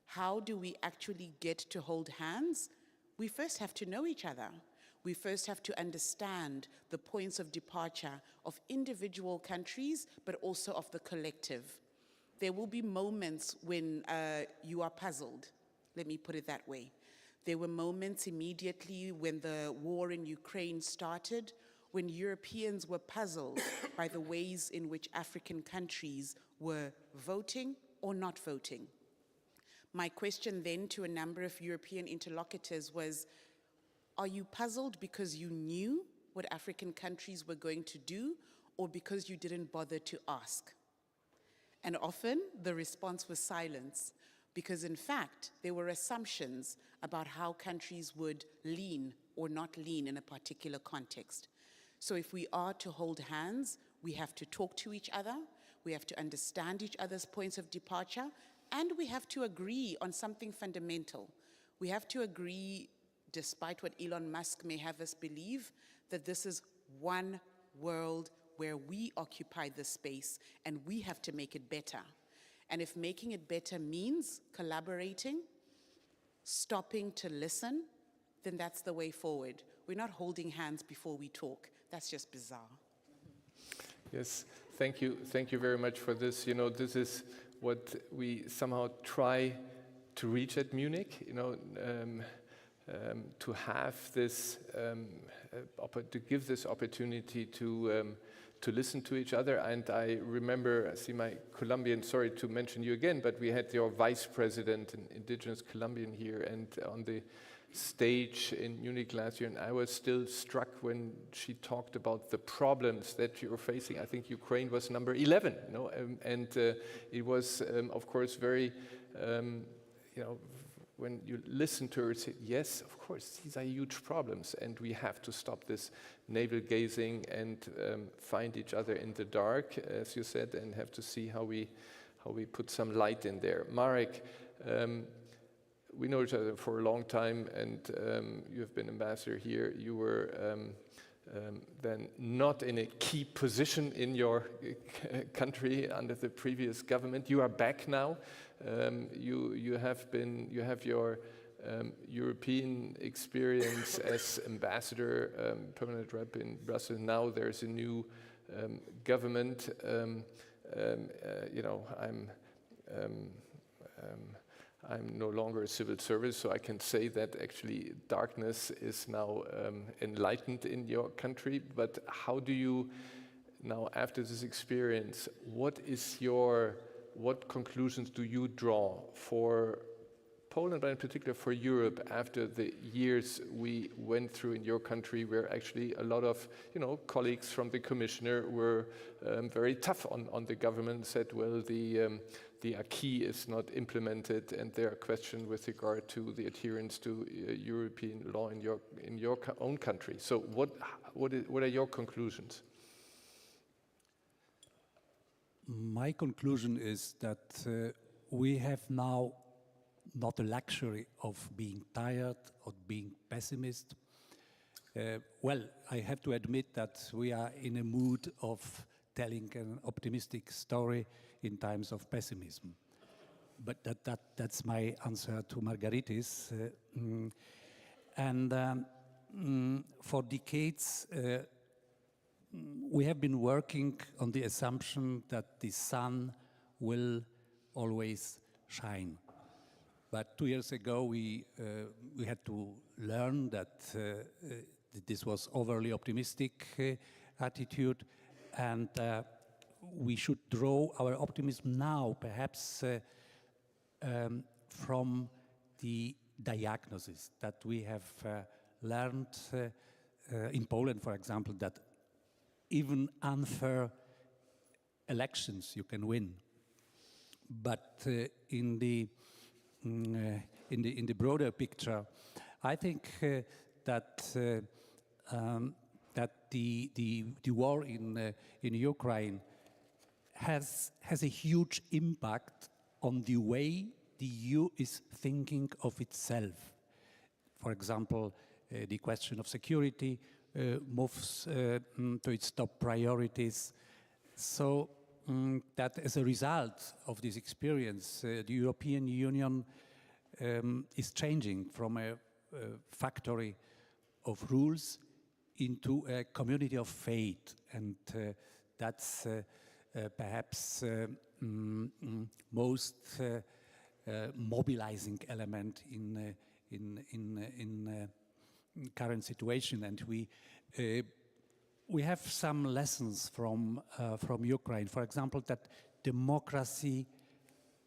How do we actually get to hold hands? We first have to know each other. We first have to understand the points of departure of individual countries, but also of the collective. There will be moments when you are puzzled, let me put it that way. There were moments immediately when the war in Ukraine started, when Europeans were puzzled by the ways in which African countries were voting or not voting. My question then to a number of European interlocutors was, are you puzzled because you knew what African countries were going to do, or because you didn't bother to ask? And often the response was silence, because in fact there were assumptions about how countries would lean or not lean in a particular context. So if we are to hold hands, we have to talk to each other, we have to understand each other's points of departure, and we have to agree on something fundamental. We have to agree, despite what Elon Musk may have us believe, that this is one world where we occupy the space and we have to make it better. And if making it better means collaborating, stopping to listen, then that's the way forward. We're not holding hands before we talk. That's just bizarre. Yes, thank you. Thank you very much for this. You know, this is what we somehow try to reach at Munich, you know, to have this, to give this opportunity to listen to each other. And I remember, I see my Colombian, sorry to mention you again, but we had your vice president, an indigenous Colombian here, and on the stage in Munich last year, and I was still struck when she talked about the problems that you're facing. I think Ukraine was number 11, you know, and it was, of course, very, you know, when you listen to her, say, yes, of course, these are huge problems, and we have to stop this navel gazing and find each other in the dark, as you said, and have to see how we put some light in there. Marek, we know each other for a long time, and you have been ambassador here. You were then not in a key position in your country under the previous government. You are back now. You have your European experience as ambassador, permanent rep in Brussels. Now there's a new government. You know, I'm no longer a civil service, so I can say that actually darkness is now enlightened in your country. But how do you now, after this experience, what conclusions do you draw for Poland, but in particular for Europe, after the years we went through in your country, where actually a lot of, you know, colleagues from the commissioner were very tough on the government, said, well, the acquis is not implemented, and there are questions with regard to the adherence to European law in your own country. So what are your conclusions? My conclusion is that we have now not a luxury of being tired or being pessimist. Well, I have to admit that we are in a mood of telling an optimistic story in times of pessimism. But that's my answer to Margaritis. For decades, we have been working on the assumption that the sun will always shine. But 2 years ago, we had to learn that this was overly optimistic attitude, and we should draw our optimism now, perhaps from the diagnosis that we have learned in Poland, for example, that even unfair elections you can win. But in the broader picture, I think that the war in Ukraine has a huge impact on the way the EU is thinking of itself. For example, the question of security moves to its top priorities. So that as a result of this experience, the European Union is changing from a factory of rules into a community of faith, and that's perhaps most mobilizing element in current situation. And we have some lessons from Ukraine. For example, that democracy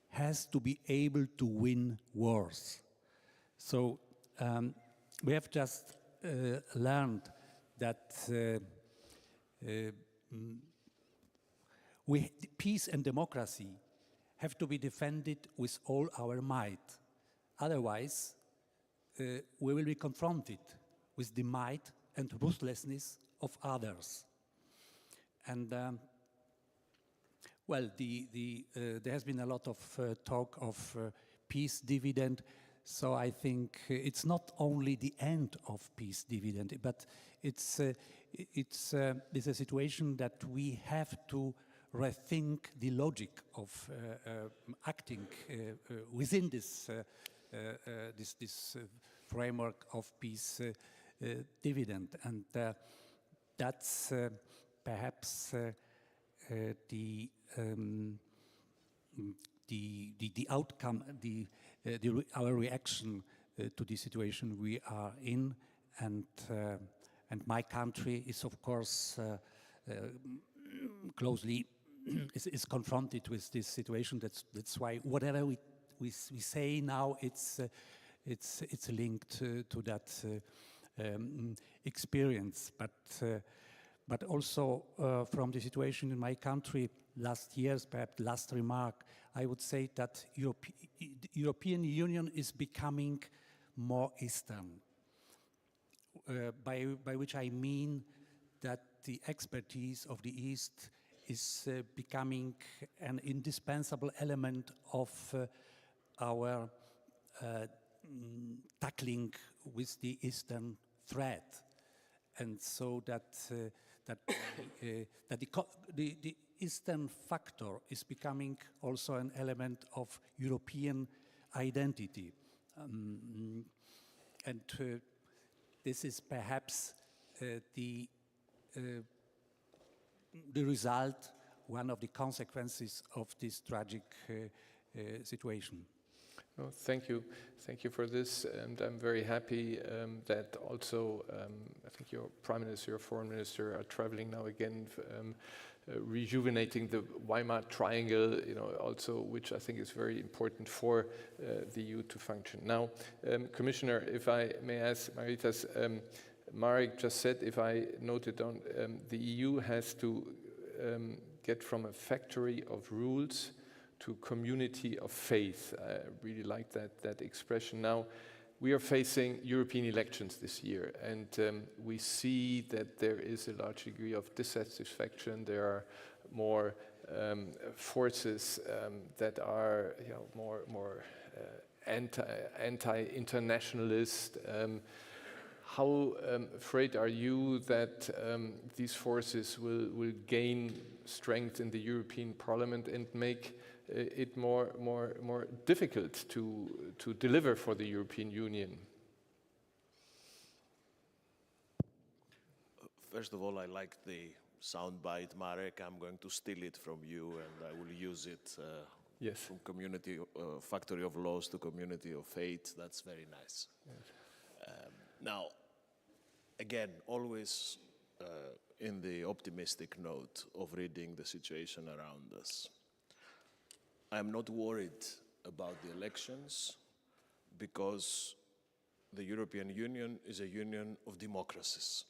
has to be able to win wars. So we have just learned that peace and democracy have to be defended with all our might. Otherwise, we will be confronted with the might and ruthlessness of others. And well, there has been a lot of talk of peace dividend. So I think it's not only the end of peace dividend, but it's a situation that we have to rethink the logic of acting within this framework of peace dividend, and that's perhaps the outcome, our reaction to the situation we are in, and my country is of course closely is confronted with this situation. That's why whatever we say now, it's linked to that experience, but also from the situation in my country last year's, perhaps last remark, I would say that European Union is becoming more Eastern, by which I mean that the expertise of the East is becoming an indispensable element of our tackling with the Eastern threat, and so that the Eastern factor is becoming also an element of European identity, and this is perhaps the result, one of the consequences of this tragic situation. Oh, thank you for this, and I'm very happy that also I think your Prime Minister, your Foreign Minister are traveling now again, rejuvenating the Weimar Triangle, also, which I think is very important for the EU to function. Now, Commissioner, if I may ask, Margaritis, Marek just said, if I noted down, the EU has to get from a factory of rules to community of faith. I really like that expression. Now, we are facing European elections this year, and we see that there is a large degree of dissatisfaction. There are more forces that are more anti-internationalist. How afraid are you that these forces will gain strength in the European Parliament and make it more difficult to deliver for the European Union? First of all, I like the soundbite, Marek. I'm going to steal it from you, and I will use it. Yes. From community factory of laws to community of faith. That's very nice. Yes. Now, again, always in the optimistic note of reading the situation around us. I'm not worried about the elections because the European Union is a union of democracies.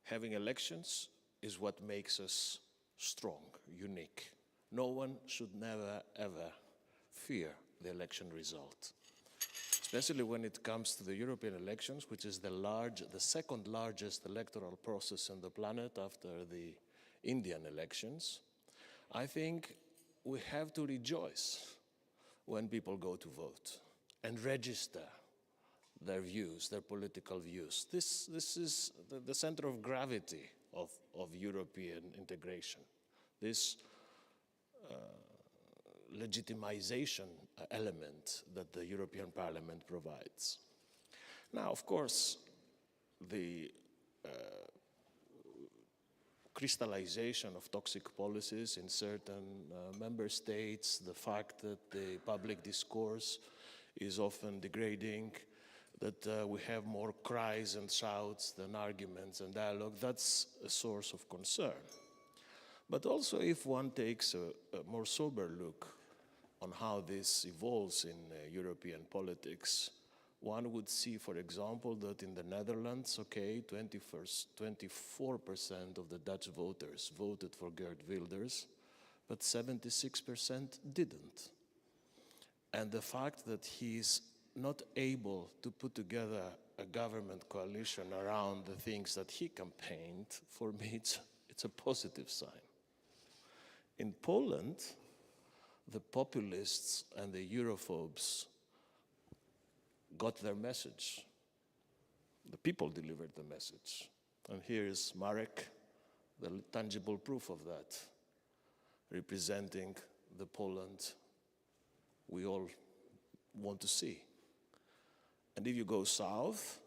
Having elections is what makes us strong, unique. No one should never, ever fear the election result, especially when it comes to the European elections, which is the second largest electoral process on the planet after the Indian elections. I think we have to rejoice when people go to vote and register their views, their political views. This is the center of gravity of European integration. This legitimization element that the European Parliament provides. Now, of course, the crystallization of toxic policies in certain member states, the fact that the public discourse is often degrading, that we have more cries and shouts than arguments and dialogue, that's a source of concern. But also, if one takes a more sober look on how this evolves in European politics, one would see, for example, that in the Netherlands, 24% of the Dutch voters voted for Geert Wilders, but 76% didn't. And the fact that he's not able to put together a government coalition around the things that he campaigned, for me it's a positive sign. In Poland, the populists and the Europhobes got their message. The people delivered the message. And here is Marek, the tangible proof of that, representing the Poland we all want to see. And if you go south,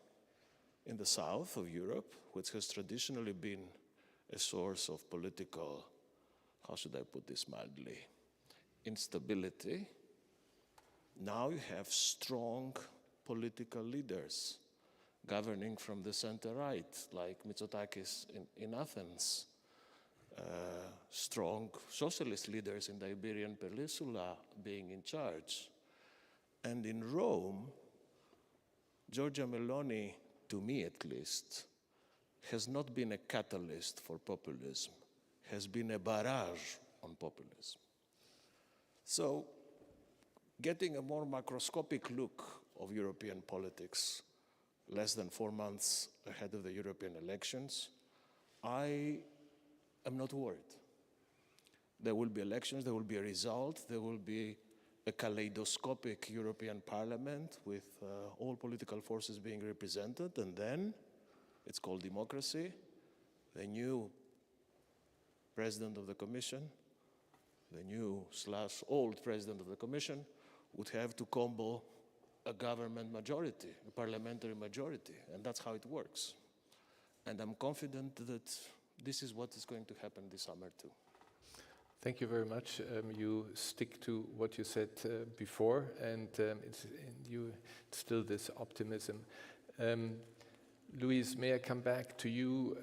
in the south of Europe, which has traditionally been a source of political, how should I put this mildly, instability, now you have strong political leaders governing from the center-right, like Mitsotakis in Athens, strong socialist leaders in the Iberian Peninsula being in charge. And in Rome, Giorgia Meloni, to me at least, has not been a catalyst for populism, has been a barrage on populism. So, getting a more macroscopic look of European politics less than 4 months ahead of the European elections, I am not worried. There will be elections, there will be a result, there will be a kaleidoscopic European Parliament with all political forces being represented, and then it's called democracy. The new president of the Commission, the new / old president of the Commission, would have to combo a government majority, a parliamentary majority, and that's how it works. And I'm confident that this is what is going to happen this summer too. Thank you very much. You stick to what you said before, and you instill this optimism. Luis, may I come back to you,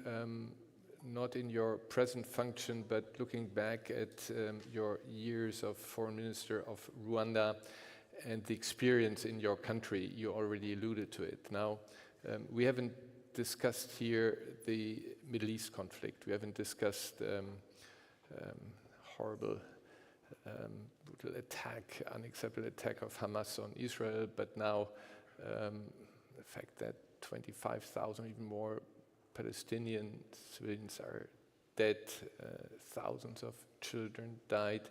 not in your present function, but looking back at your years of foreign minister of Rwanda and the experience in your country. You already alluded to it. Now, we haven't discussed here the Middle East conflict. We haven't discussed horrible, brutal attack, unacceptable attack of Hamas on Israel, but now the fact that 25,000, even more Palestinian civilians are dead, thousands of children died.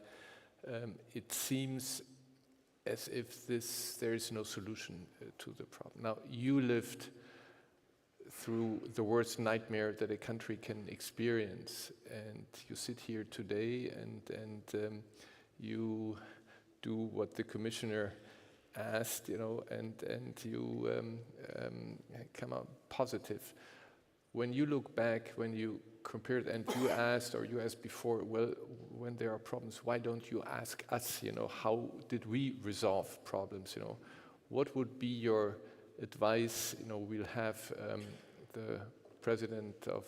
It seems as if there is no solution to the problem. Now, you lived through the worst nightmare that a country can experience, and you sit here today and you do what the commissioner asked, and you come out positive. When you look back, when you compared, and you asked before, well, when there are problems, why don't you ask us, how did we resolve problems, What would be your advice? We'll have the president of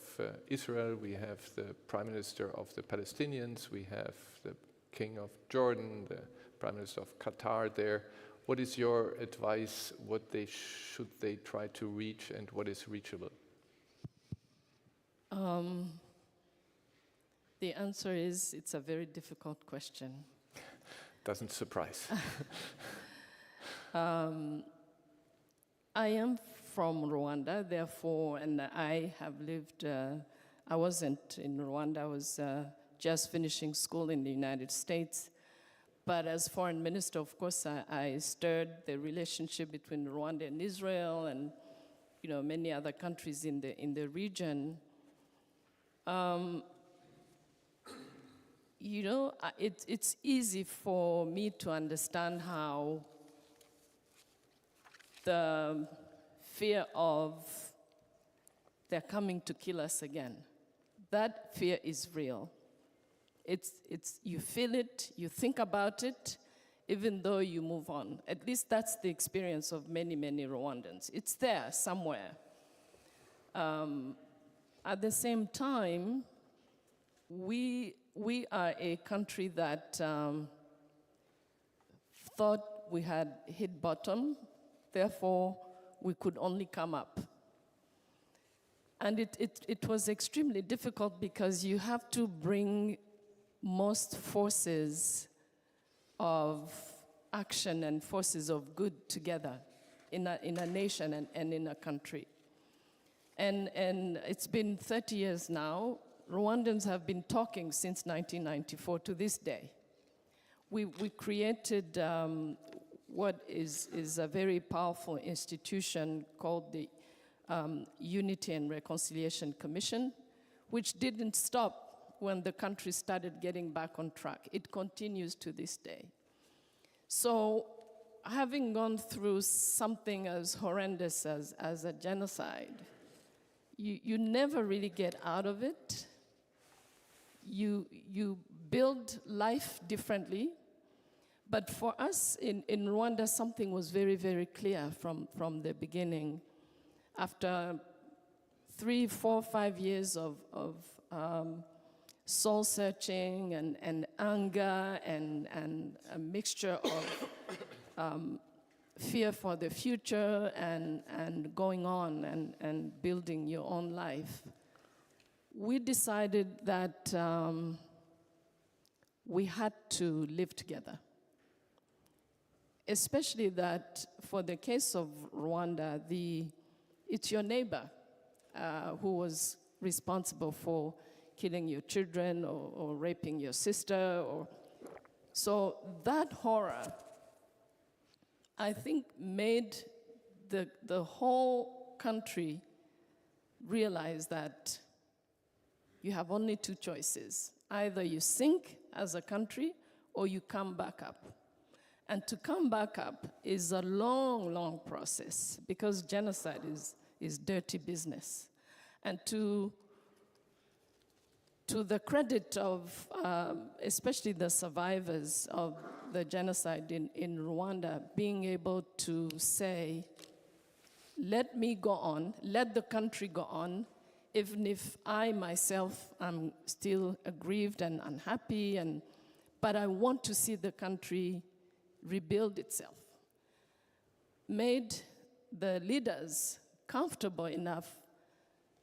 Israel, we have the prime minister of the Palestinians, we have the king of Jordan, the prime minister of Qatar there. What is your advice? What should they try to reach, and what is reachable? The answer is, it's a very difficult question. Doesn't surprise. I am from Rwanda, therefore, and I have lived, I wasn't in Rwanda, I was just finishing school in the United States. But as foreign minister, of course, I stirred the relationship between Rwanda and Israel and, many other countries in the region. It's easy for me to understand how the fear of they're coming to kill us again, that fear is real. You feel it, you think about it, even though you move on. At least that's the experience of many, many Rwandans. It's there somewhere. At the same time, we are a country that thought we had hit bottom, therefore we could only come up. And it was extremely difficult because you have to bring most forces of action and forces of good together in a nation and in a country. And it's been 30 years now. Rwandans have been talking since 1994 to this day. We created what is a very powerful institution called the Unity and Reconciliation Commission, which didn't stop when the country started getting back on track. It continues to this day. So having gone through something as horrendous as a genocide, you never really get out of it. You build life differently. But for us in Rwanda, something was very, very clear from the beginning. After 3, 4, 5 years of soul searching and anger and a mixture of fear for the future and going on and building your own life, we decided that we had to live together. Especially that for the case of Rwanda, it's your neighbor who was responsible for killing your children or raping your sister. So that horror, I think, made the whole country realize that you have only 2 choices. Either you sink as a country or you come back up. And to come back up is a long, long process because genocide is dirty business. And to the credit of especially the survivors of the genocide in Rwanda, being able to say, let me go on, let the country go on, even if I myself am still aggrieved and unhappy, but I want to see the country rebuild itself, made the leaders comfortable enough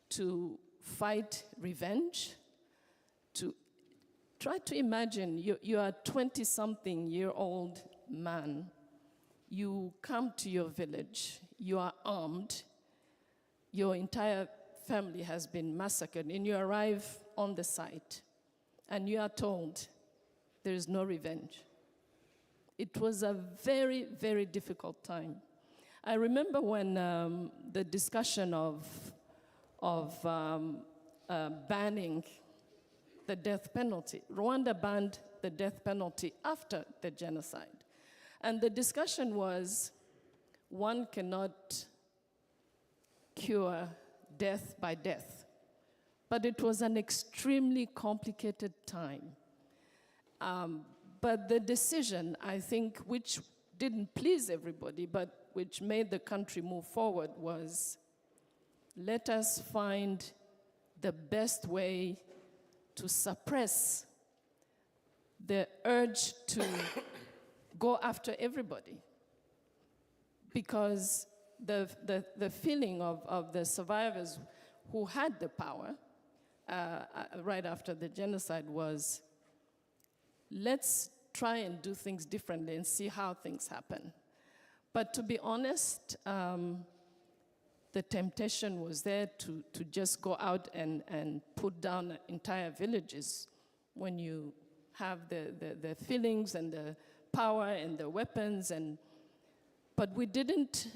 to fight revenge, to try to imagine you are a 20-something-year-old man, you come to your village, you are armed, your entire family has been massacred, and you arrive on the site, and you are told there is no revenge. It was a very, very difficult time. I remember when the discussion of banning the death penalty. Rwanda banned the death penalty after the genocide. And the discussion was, one cannot cure death by death. But it was an extremely complicated time. But the decision, I think, which didn't please everybody, but which made the country move forward was, let us find the best way to suppress the urge to go after everybody. Because the feeling of the survivors who had the power right after the genocide was, let's try and do things differently and see how things happen. But to be honest, the temptation was there to just go out and put down entire villages when you have the feelings and the power and the weapons. But we didn't,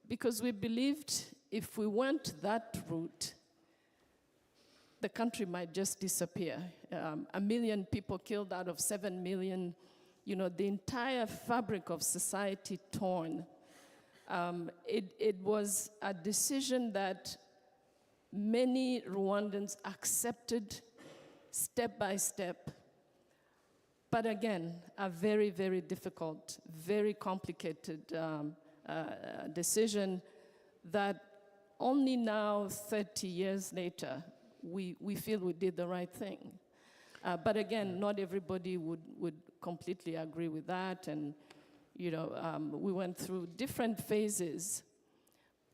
because we believed if we went that route, the country might just disappear. 1 million people killed out of 7 million, the entire fabric of society torn. It was a decision that many Rwandans accepted step by step. But again, a very, very difficult, very complicated decision that only now, 30 years later, we feel we did the right thing. But again, not everybody would completely agree with that, and we went through different phases.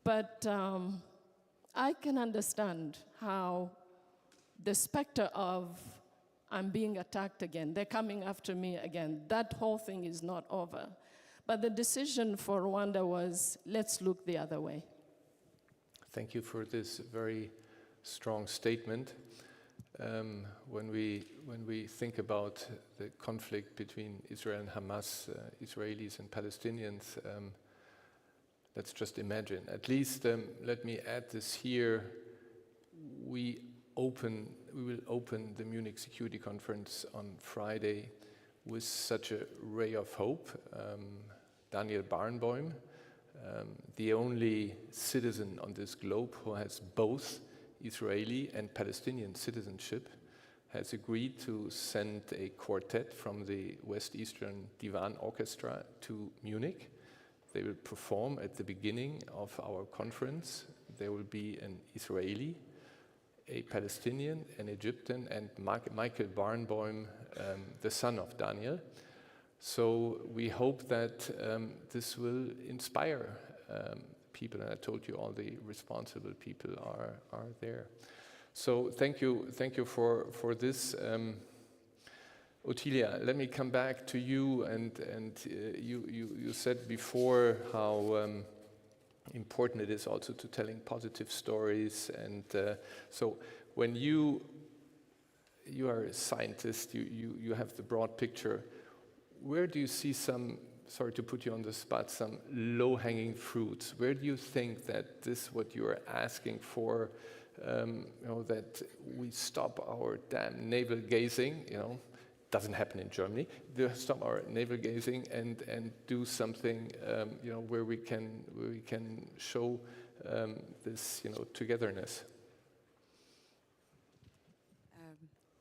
But I can understand how the specter of I'm being attacked again, they're coming after me again, that whole thing is not over. But the decision for Rwanda was, let's look the other way. Thank you for this very strong statement. When we think about the conflict between Israel and Hamas, Israelis and Palestinians, let's just imagine. At least let me add this here. We will open the Munich Security Conference on Friday with such a ray of hope. Daniel Barenboim, the only citizen on this globe who has both Israeli and Palestinian citizenship, has agreed to send a quartet from the West Eastern Divan Orchestra to Munich. They will perform at the beginning of our conference. There will be an Israeli, a Palestinian, an Egyptian, and Michael Barenboim, the son of Daniel. So we hope that this will inspire people, and I told you all the responsible people are there. So thank you for this. Ottilia, let me come back to you, and you said before how important it is also to telling positive stories, and so when you are a scientist, you have the broad picture. Where do you see some, sorry to put you on the spot, some low-hanging fruits? Where do you think that this, what you are asking for, that we stop our damn navel gazing, doesn't happen in Germany, stop our navel gazing and do something, where we can show this, togetherness?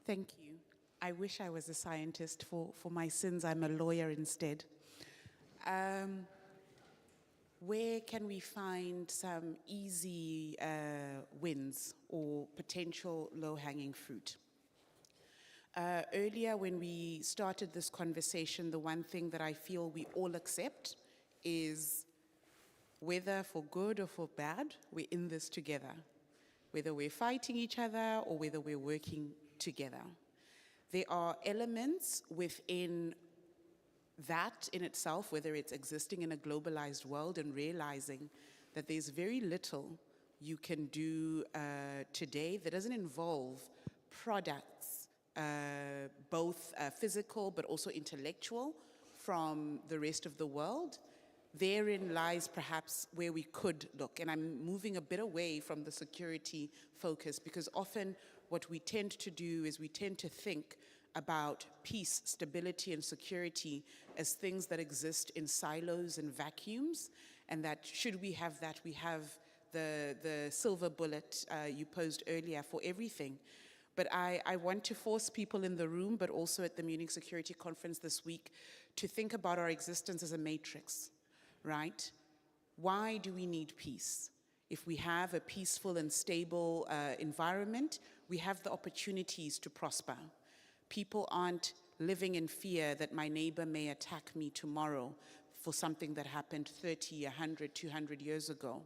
Thank you. I wish I was a scientist. For my sins, I'm a lawyer instead. Where can we find some easy wins or potential low-hanging fruit? Earlier, when we started this conversation, the one thing that I feel we all accept is whether for good or for bad, we're in this together. Whether we're fighting each other or whether we're working together. There are elements within that in itself, whether it's existing in a globalized world and realizing that there's very little you can do today that doesn't involve products, both physical but also intellectual, from the rest of the world. Therein lies perhaps where we could look. And I'm moving a bit away from the security focus, because often what we tend to do is we tend to think about peace, stability, and security as things that exist in silos and vacuums, and that should we have that, we have the silver bullet you posed earlier for everything. But I want to force people in the room, but also at the Munich Security Conference this week, to think about our existence as a matrix, right? Why do we need peace? If we have a peaceful and stable environment, we have the opportunities to prosper. People aren't living in fear that my neighbor may attack me tomorrow for something that happened 30, 100, 200 years ago.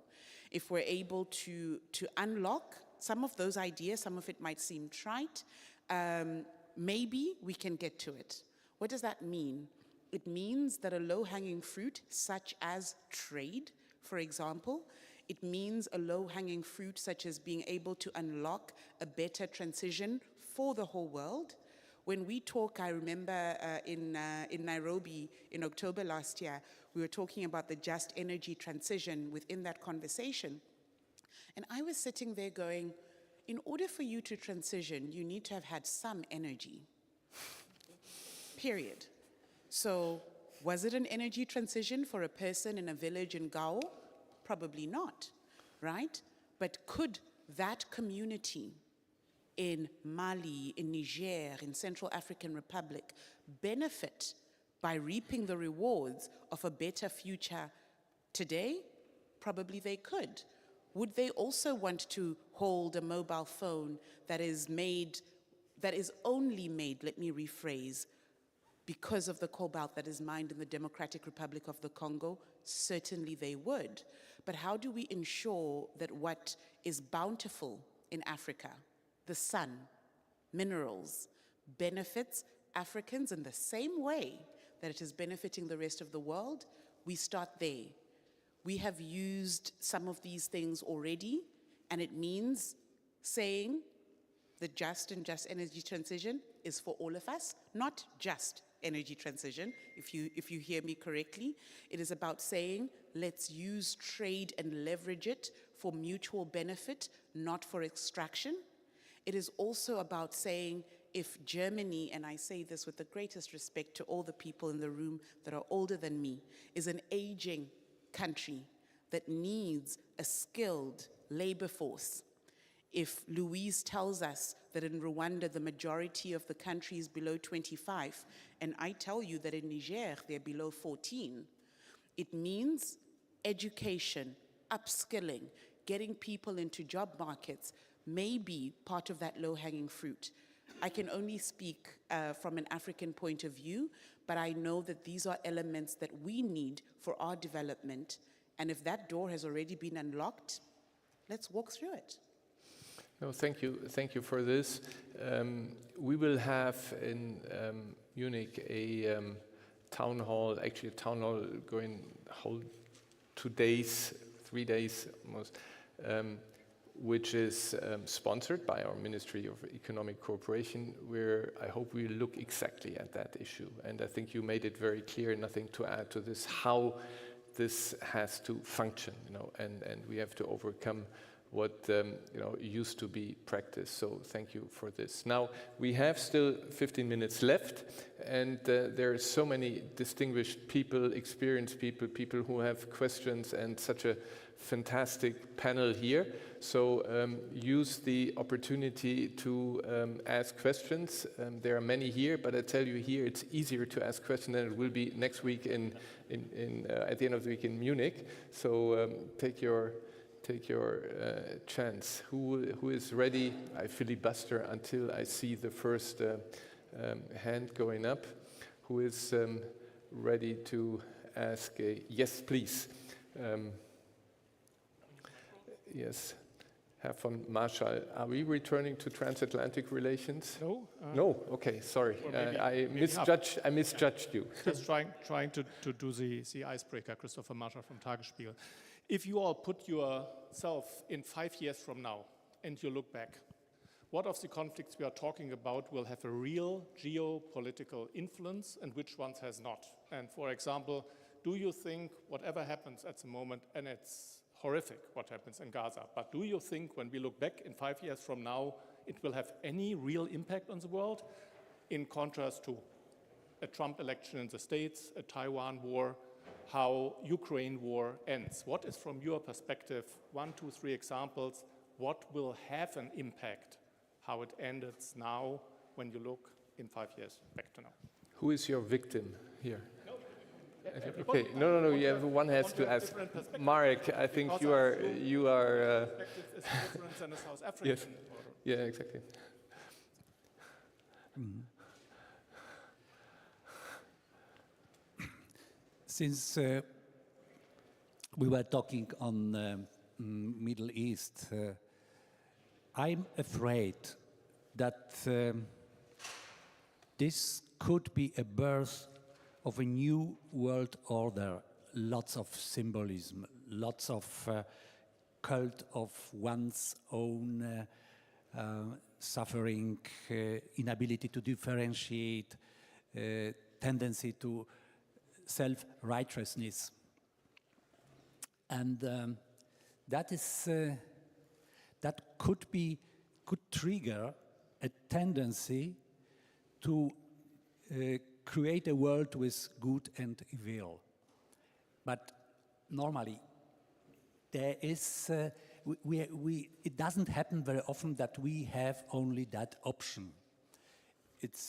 If we're able to unlock some of those ideas, some of it might seem trite, maybe we can get to it. What does that mean? It means that a low-hanging fruit, such as trade, for example, it means a low-hanging fruit such as being able to unlock a better transition for the whole world. When we talk, I remember in Nairobi in October last year, we were talking about the just energy transition within that conversation. And I was sitting there going, in order for you to transition, you need to have had some energy, period. So was it an energy transition for a person in a village in Gao? Probably not, right? But could that community in Mali, in Niger, in Central African Republic benefit by reaping the rewards of a better future today? Probably they could. Would they also want to hold a mobile phone that is only made, let me rephrase, because of the cobalt that is mined in the Democratic Republic of the Congo? Certainly they would. But how do we ensure that what is bountiful in Africa, the sun, minerals, benefits Africans in the same way that it is benefiting the rest of the world? we start there. We have used some of these things already, and it means saying the just energy transition is for all of us, not just energy transition, if you hear me correctly. It is about saying, let's use trade and leverage it for mutual benefit, not for extraction. It is also about saying, if Germany, and I say this with the greatest respect to all the people in the room that are older than me, is an aging country that needs a skilled labor force. If Louise tells us that in Rwanda the majority of the country is below 25, and I tell you that in Niger they're below 14, it means education, upskilling, getting people into job markets may be part of that low-hanging fruit. I can only speak from an African point of view, but I know that these are elements that we need for our development. And if that door has already been unlocked, let's walk through it. No, thank you for this. We will have in Munich a town hall, actually a town hall going whole 2 days, 3 days almost, which is sponsored by our Ministry of Economic Cooperation, where I hope we look exactly at that issue. And I think you made it very clear, nothing to add to this, how this has to function, and we have to overcome what used to be practiced. So thank you for this. Now we have still 15 minutes left, and there are so many distinguished people, experienced people, people who have questions, and such a fantastic panel here. So use the opportunity to ask questions. There are many here, but I tell you here it's easier to ask questions than it will be next week at the end of the week in Munich. So take your chance. Who is ready? I filibuster until I see the first hand going up. Who is ready to ask a yes, please? Yes. Herr von Marschall, are we returning to transatlantic relations? No. No. Okay. Sorry. I misjudged you. Just trying to do the icebreaker. Christopher Marschall from Tagesspiegel. If you all put yourself in 5 years from now and you look back, what of the conflicts we are talking about will have a real geopolitical influence and which ones has not? And for example, do you think whatever happens at the moment, and it's horrific what happens in Gaza, but do you think when we look back in 5 years from now, it will have any real impact on the world, in contrast to a Trump election in the States, a Taiwan war, how Ukraine war ends? What is, from your perspective, 1, 2, 3 examples, what will have an impact, how it ended now when you look in 5 years back to now? Who is your victim here? Okay, no. One has to ask. Marek, I think you are. Perspective is different than a South African. Yes. Yeah, exactly. Since we were talking on Middle East, I'm afraid that this could be a birth of a new world order, lots of symbolism, lots of cult of one's own suffering, inability to differentiate, tendency to self-righteousness. And that could trigger a tendency to create a world with good and evil. But normally, there is, it doesn't happen very often that we have only that option.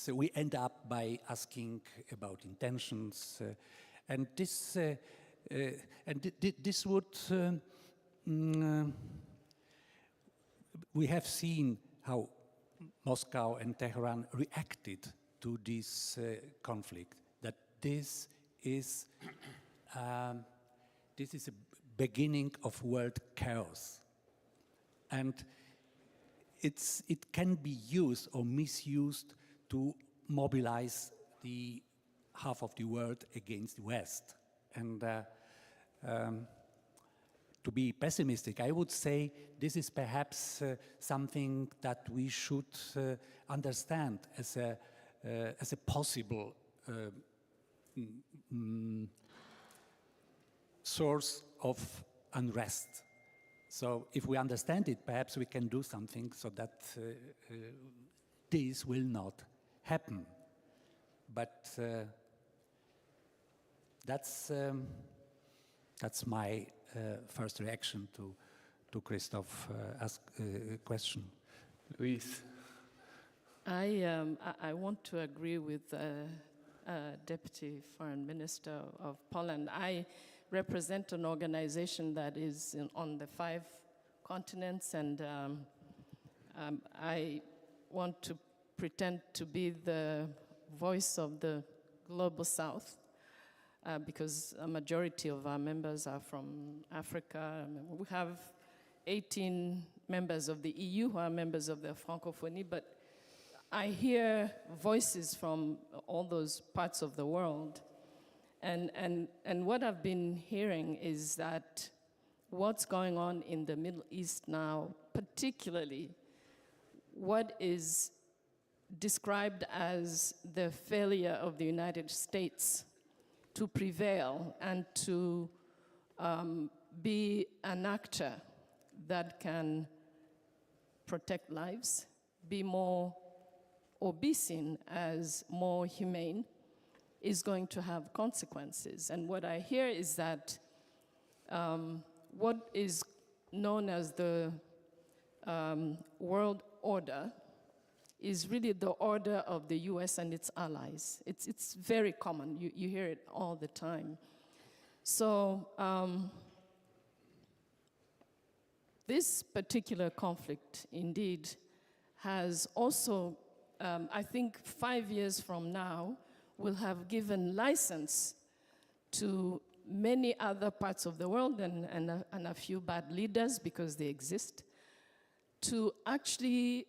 We end up by asking about intentions, and this would, we have seen how Moscow and Tehran reacted to this conflict, that this is a beginning of world chaos. And it can be used or misused to mobilize the half of the world against the West. And to be pessimistic, I would say this is perhaps something that we should understand as a possible source of unrest. So if we understand it, perhaps we can do something so that this will not happen. But that's my first reaction to Christoph's question. Luis. I want to agree with Deputy Foreign Minister of Poland. I represent an organization that is on the 5 continents, and I want to pretend to be the voice of the global South, because a majority of our members are from Africa. We have 18 members of the EU who are members of the Francophonie, but I hear voices from all those parts of the world. And what I've been hearing is that what's going on in the Middle East now, particularly what is described as the failure of the United States to prevail and to be an actor that can protect lives, be more or be seen as more humane, is going to have consequences. And what I hear is that what is known as the world order is really the order of the US and its allies. It's very common. You hear it all the time. So this particular conflict indeed has also, I think 5 years from now, will have given license to many other parts of the world and a few bad leaders, because they exist, to actually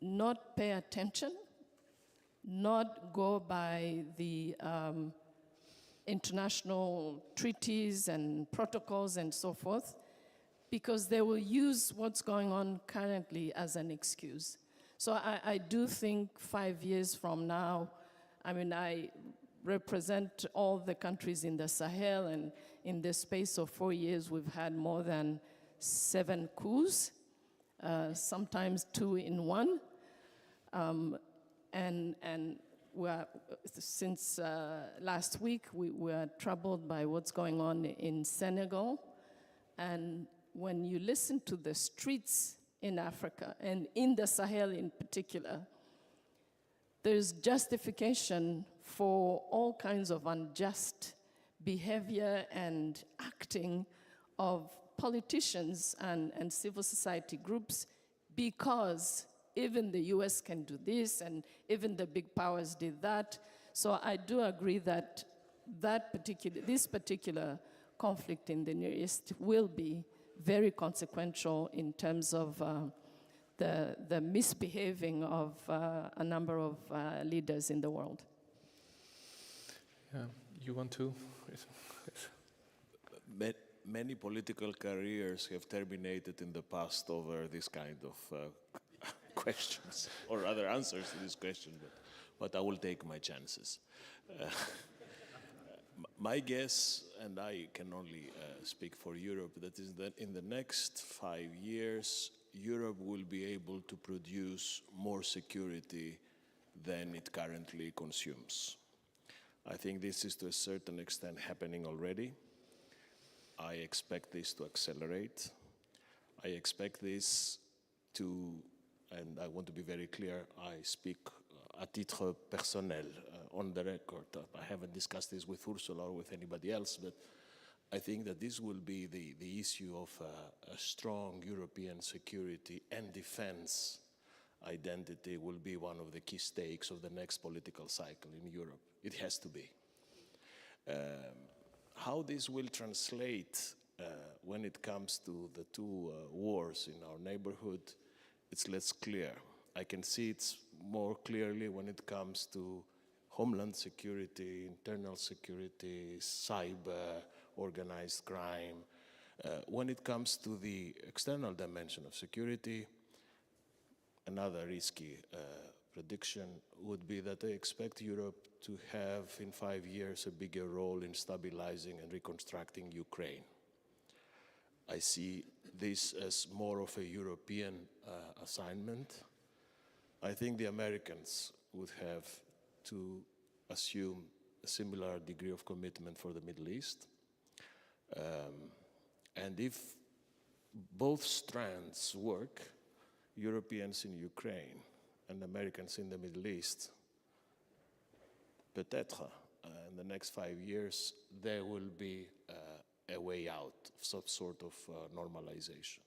not pay attention, not go by the international treaties and protocols and so forth, because they will use what's going on currently as an excuse. So I do think 5 years from now, I mean, I represent all the countries in the Sahel, and in the space of 4 years, we've had more than 7 coups, sometimes 2 in 1. And since last week, we were troubled by what's going on in Senegal. And when you listen to the streets in Africa, and in the Sahel in particular, there's justification for all kinds of unjust behavior and acting of politicians and civil society groups, because even the US can do this, and even the big powers did that. So I do agree that this particular conflict in the Near East will be very consequential in terms of the misbehaving of a number of leaders in the world. Yeah, you want to? Many political careers have terminated in the past over this kind of questions, or rather answers to this question, but I will take my chances. My guess, and I can only speak for Europe, that is that in the next 5 years, Europe will be able to produce more security than it currently consumes. I think this is to a certain extent happening already. I expect this to accelerate. I expect this to, and I want to be very clear, I speak à titre personnel, on the record. I haven't discussed this with Ursula or with anybody else, but I think that this will be the issue of a strong European security and defense identity will be one of the key stakes of the next political cycle in Europe. It has to be. How this will translate when it comes to the 2 wars in our neighborhood, it's less clear. I can see it more clearly when it comes to homeland security, internal security, cyber, organized crime. When it comes to the external dimension of security, another risky prediction would be that I expect Europe to have in 5 years a bigger role in stabilizing and reconstructing Ukraine. I see this as more of a European assignment. I think the Americans would have to assume a similar degree of commitment for the Middle East. And if both strands work, Europeans in Ukraine and Americans in the Middle East, peut-être in the next 5 years, there will be a way out of some sort of normalization.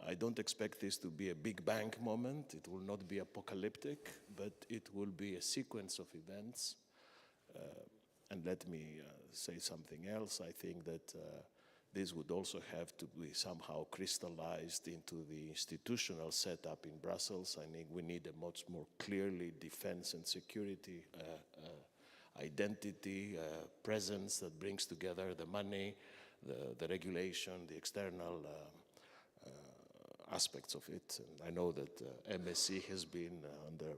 I don't expect this to be a big bang moment. It will not be apocalyptic, but it will be a sequence of events. And let me say something else. I think that this would also have to be somehow crystallized into the institutional setup in Brussels. I think we need a much more clearly defense and security identity, presence that brings together the money, the regulation, the external aspects of it. And I know that MSC has been, under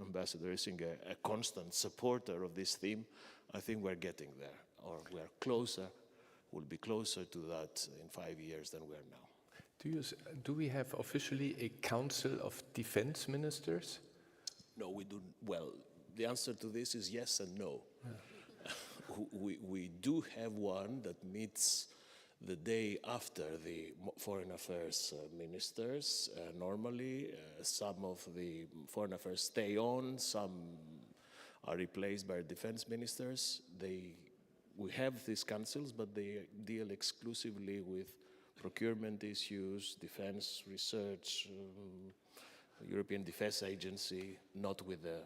Ambassador Ising, a constant supporter of this theme. I think we're getting there, or we're closer. We'll be closer to that in 5 years than we are now. Do we have officially a Council of Defense Ministers? No, we do. Well, the answer to this is yes and no. Yeah. we do have one that meets the day after the foreign affairs ministers. Normally, some of the foreign affairs stay on, some are replaced by defense ministers. We have these councils, but they deal exclusively with procurement issues, defense research, European Defense Agency, not with the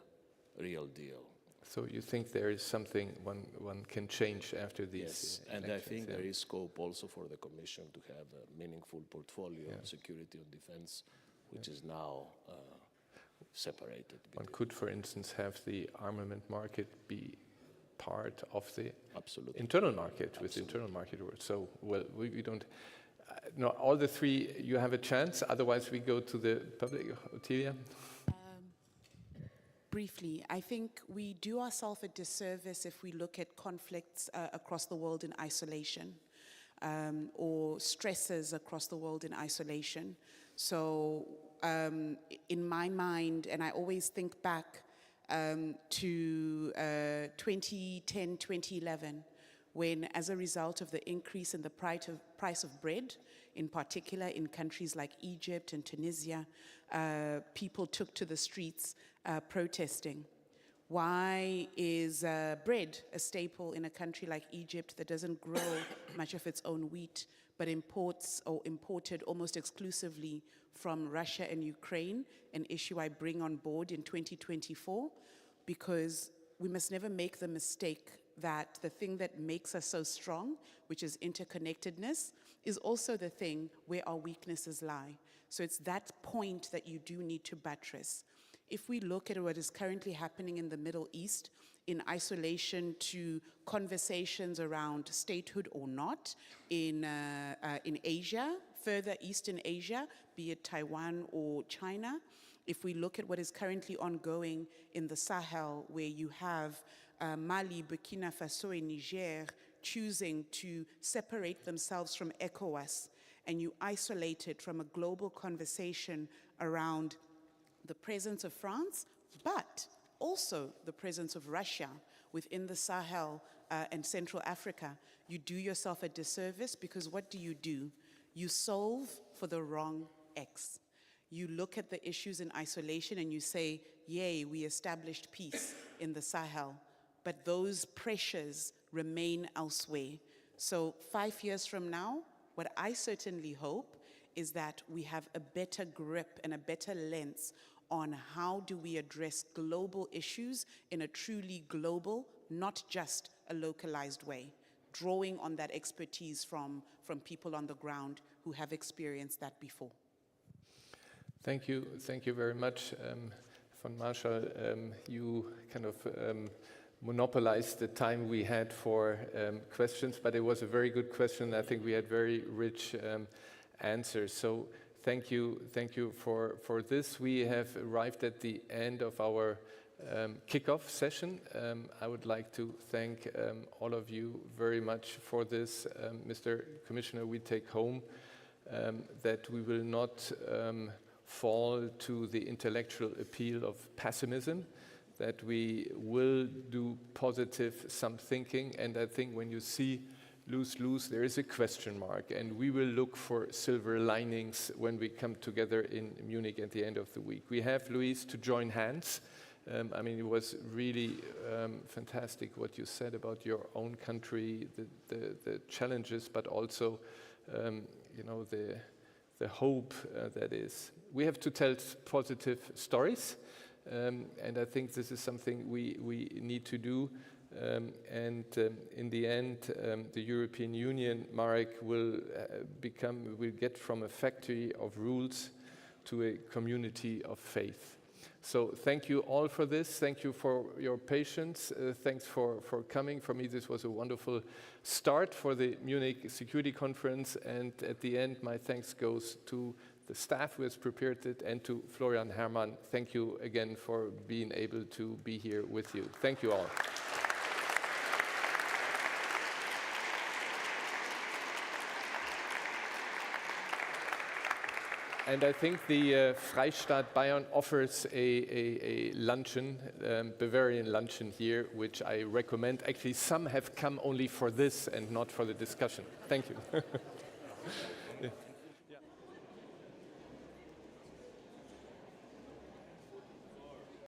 real deal. So you think there is something one can change after these Yes, and I think there is scope also for the Commission to have a meaningful portfolio on security and defense, which is now separated. One could, for instance, have the armament market be part of the internal market with internal market words. So, well, we don't. No, all the three, you have a chance. Otherwise, we go to the public. Ottilia? Briefly, I think we do ourselves a disservice if we look at conflicts across the world in isolation, or stresses across the world in isolation. So, in my mind, and I always think back to 2010, 2011, when as a result of the increase in the price of bread, in particular in countries like Egypt and Tunisia, people took to the streets protesting. Why is bread a staple in a country like Egypt that doesn't grow much of its own wheat, but imports or imported almost exclusively from Russia and Ukraine, an issue I bring on board in 2024, because we must never make the mistake that the thing that makes us so strong, which is interconnectedness, is also the thing where our weaknesses lie. So it's that point that you do need to buttress. If we look at what is currently happening in the Middle East, in isolation to conversations around statehood or not, in Asia, further east in Asia, be it Taiwan or China, if we look at what is currently ongoing in the Sahel, where you have Mali, Burkina Faso, and Niger choosing to separate themselves from ECOWAS, and you isolate it from a global conversation around the presence of France, but also the presence of Russia within the Sahel and Central Africa, you do yourself a disservice, because what do? You solve for the wrong X. You look at the issues in isolation and you say, yay, we established peace in the Sahel, but those pressures remain elsewhere. So 5 years from now, what I certainly hope is that we have a better grip and a better lens on how do we address global issues in a truly global, not just a localized way, drawing on that expertise from people on the ground who have experienced that before. Thank you very much. von Marshall, you kind of monopolized the time we had for questions, but it was a very good question. I think we had very rich answers. So thank you for this. We have arrived at the end of our kickoff session. I would like to thank all of you very much for this. Mr. Commissioner, we take home that we will not fall to the intellectual appeal of pessimism, that we will do positive some thinking, and I think when you see lose-lose, there is a question mark, and we will look for silver linings when we come together in Munich at the end of the week. We have, Luis, to join hands. I mean, it was really fantastic what you said about your own country, the challenges, but also, you know, the hope that is. We have to tell positive stories. And I think this is something we need to do. In the end, the European Union, Marek, will get from a factory of rules to a community of faith. So thank you all for this. Thank you for your patience. Thanks for coming. For me, this was a wonderful start for the Munich Security Conference. And at the end, my thanks goes to the staff who has prepared it, and to Florian Herrmann. Thank you again for being able to be here with you. Thank you all. And I think the Freistaat Bayern offers a luncheon, Bavarian luncheon here, which I recommend. Actually, some have come only for this and not for the discussion. Thank you. Yeah.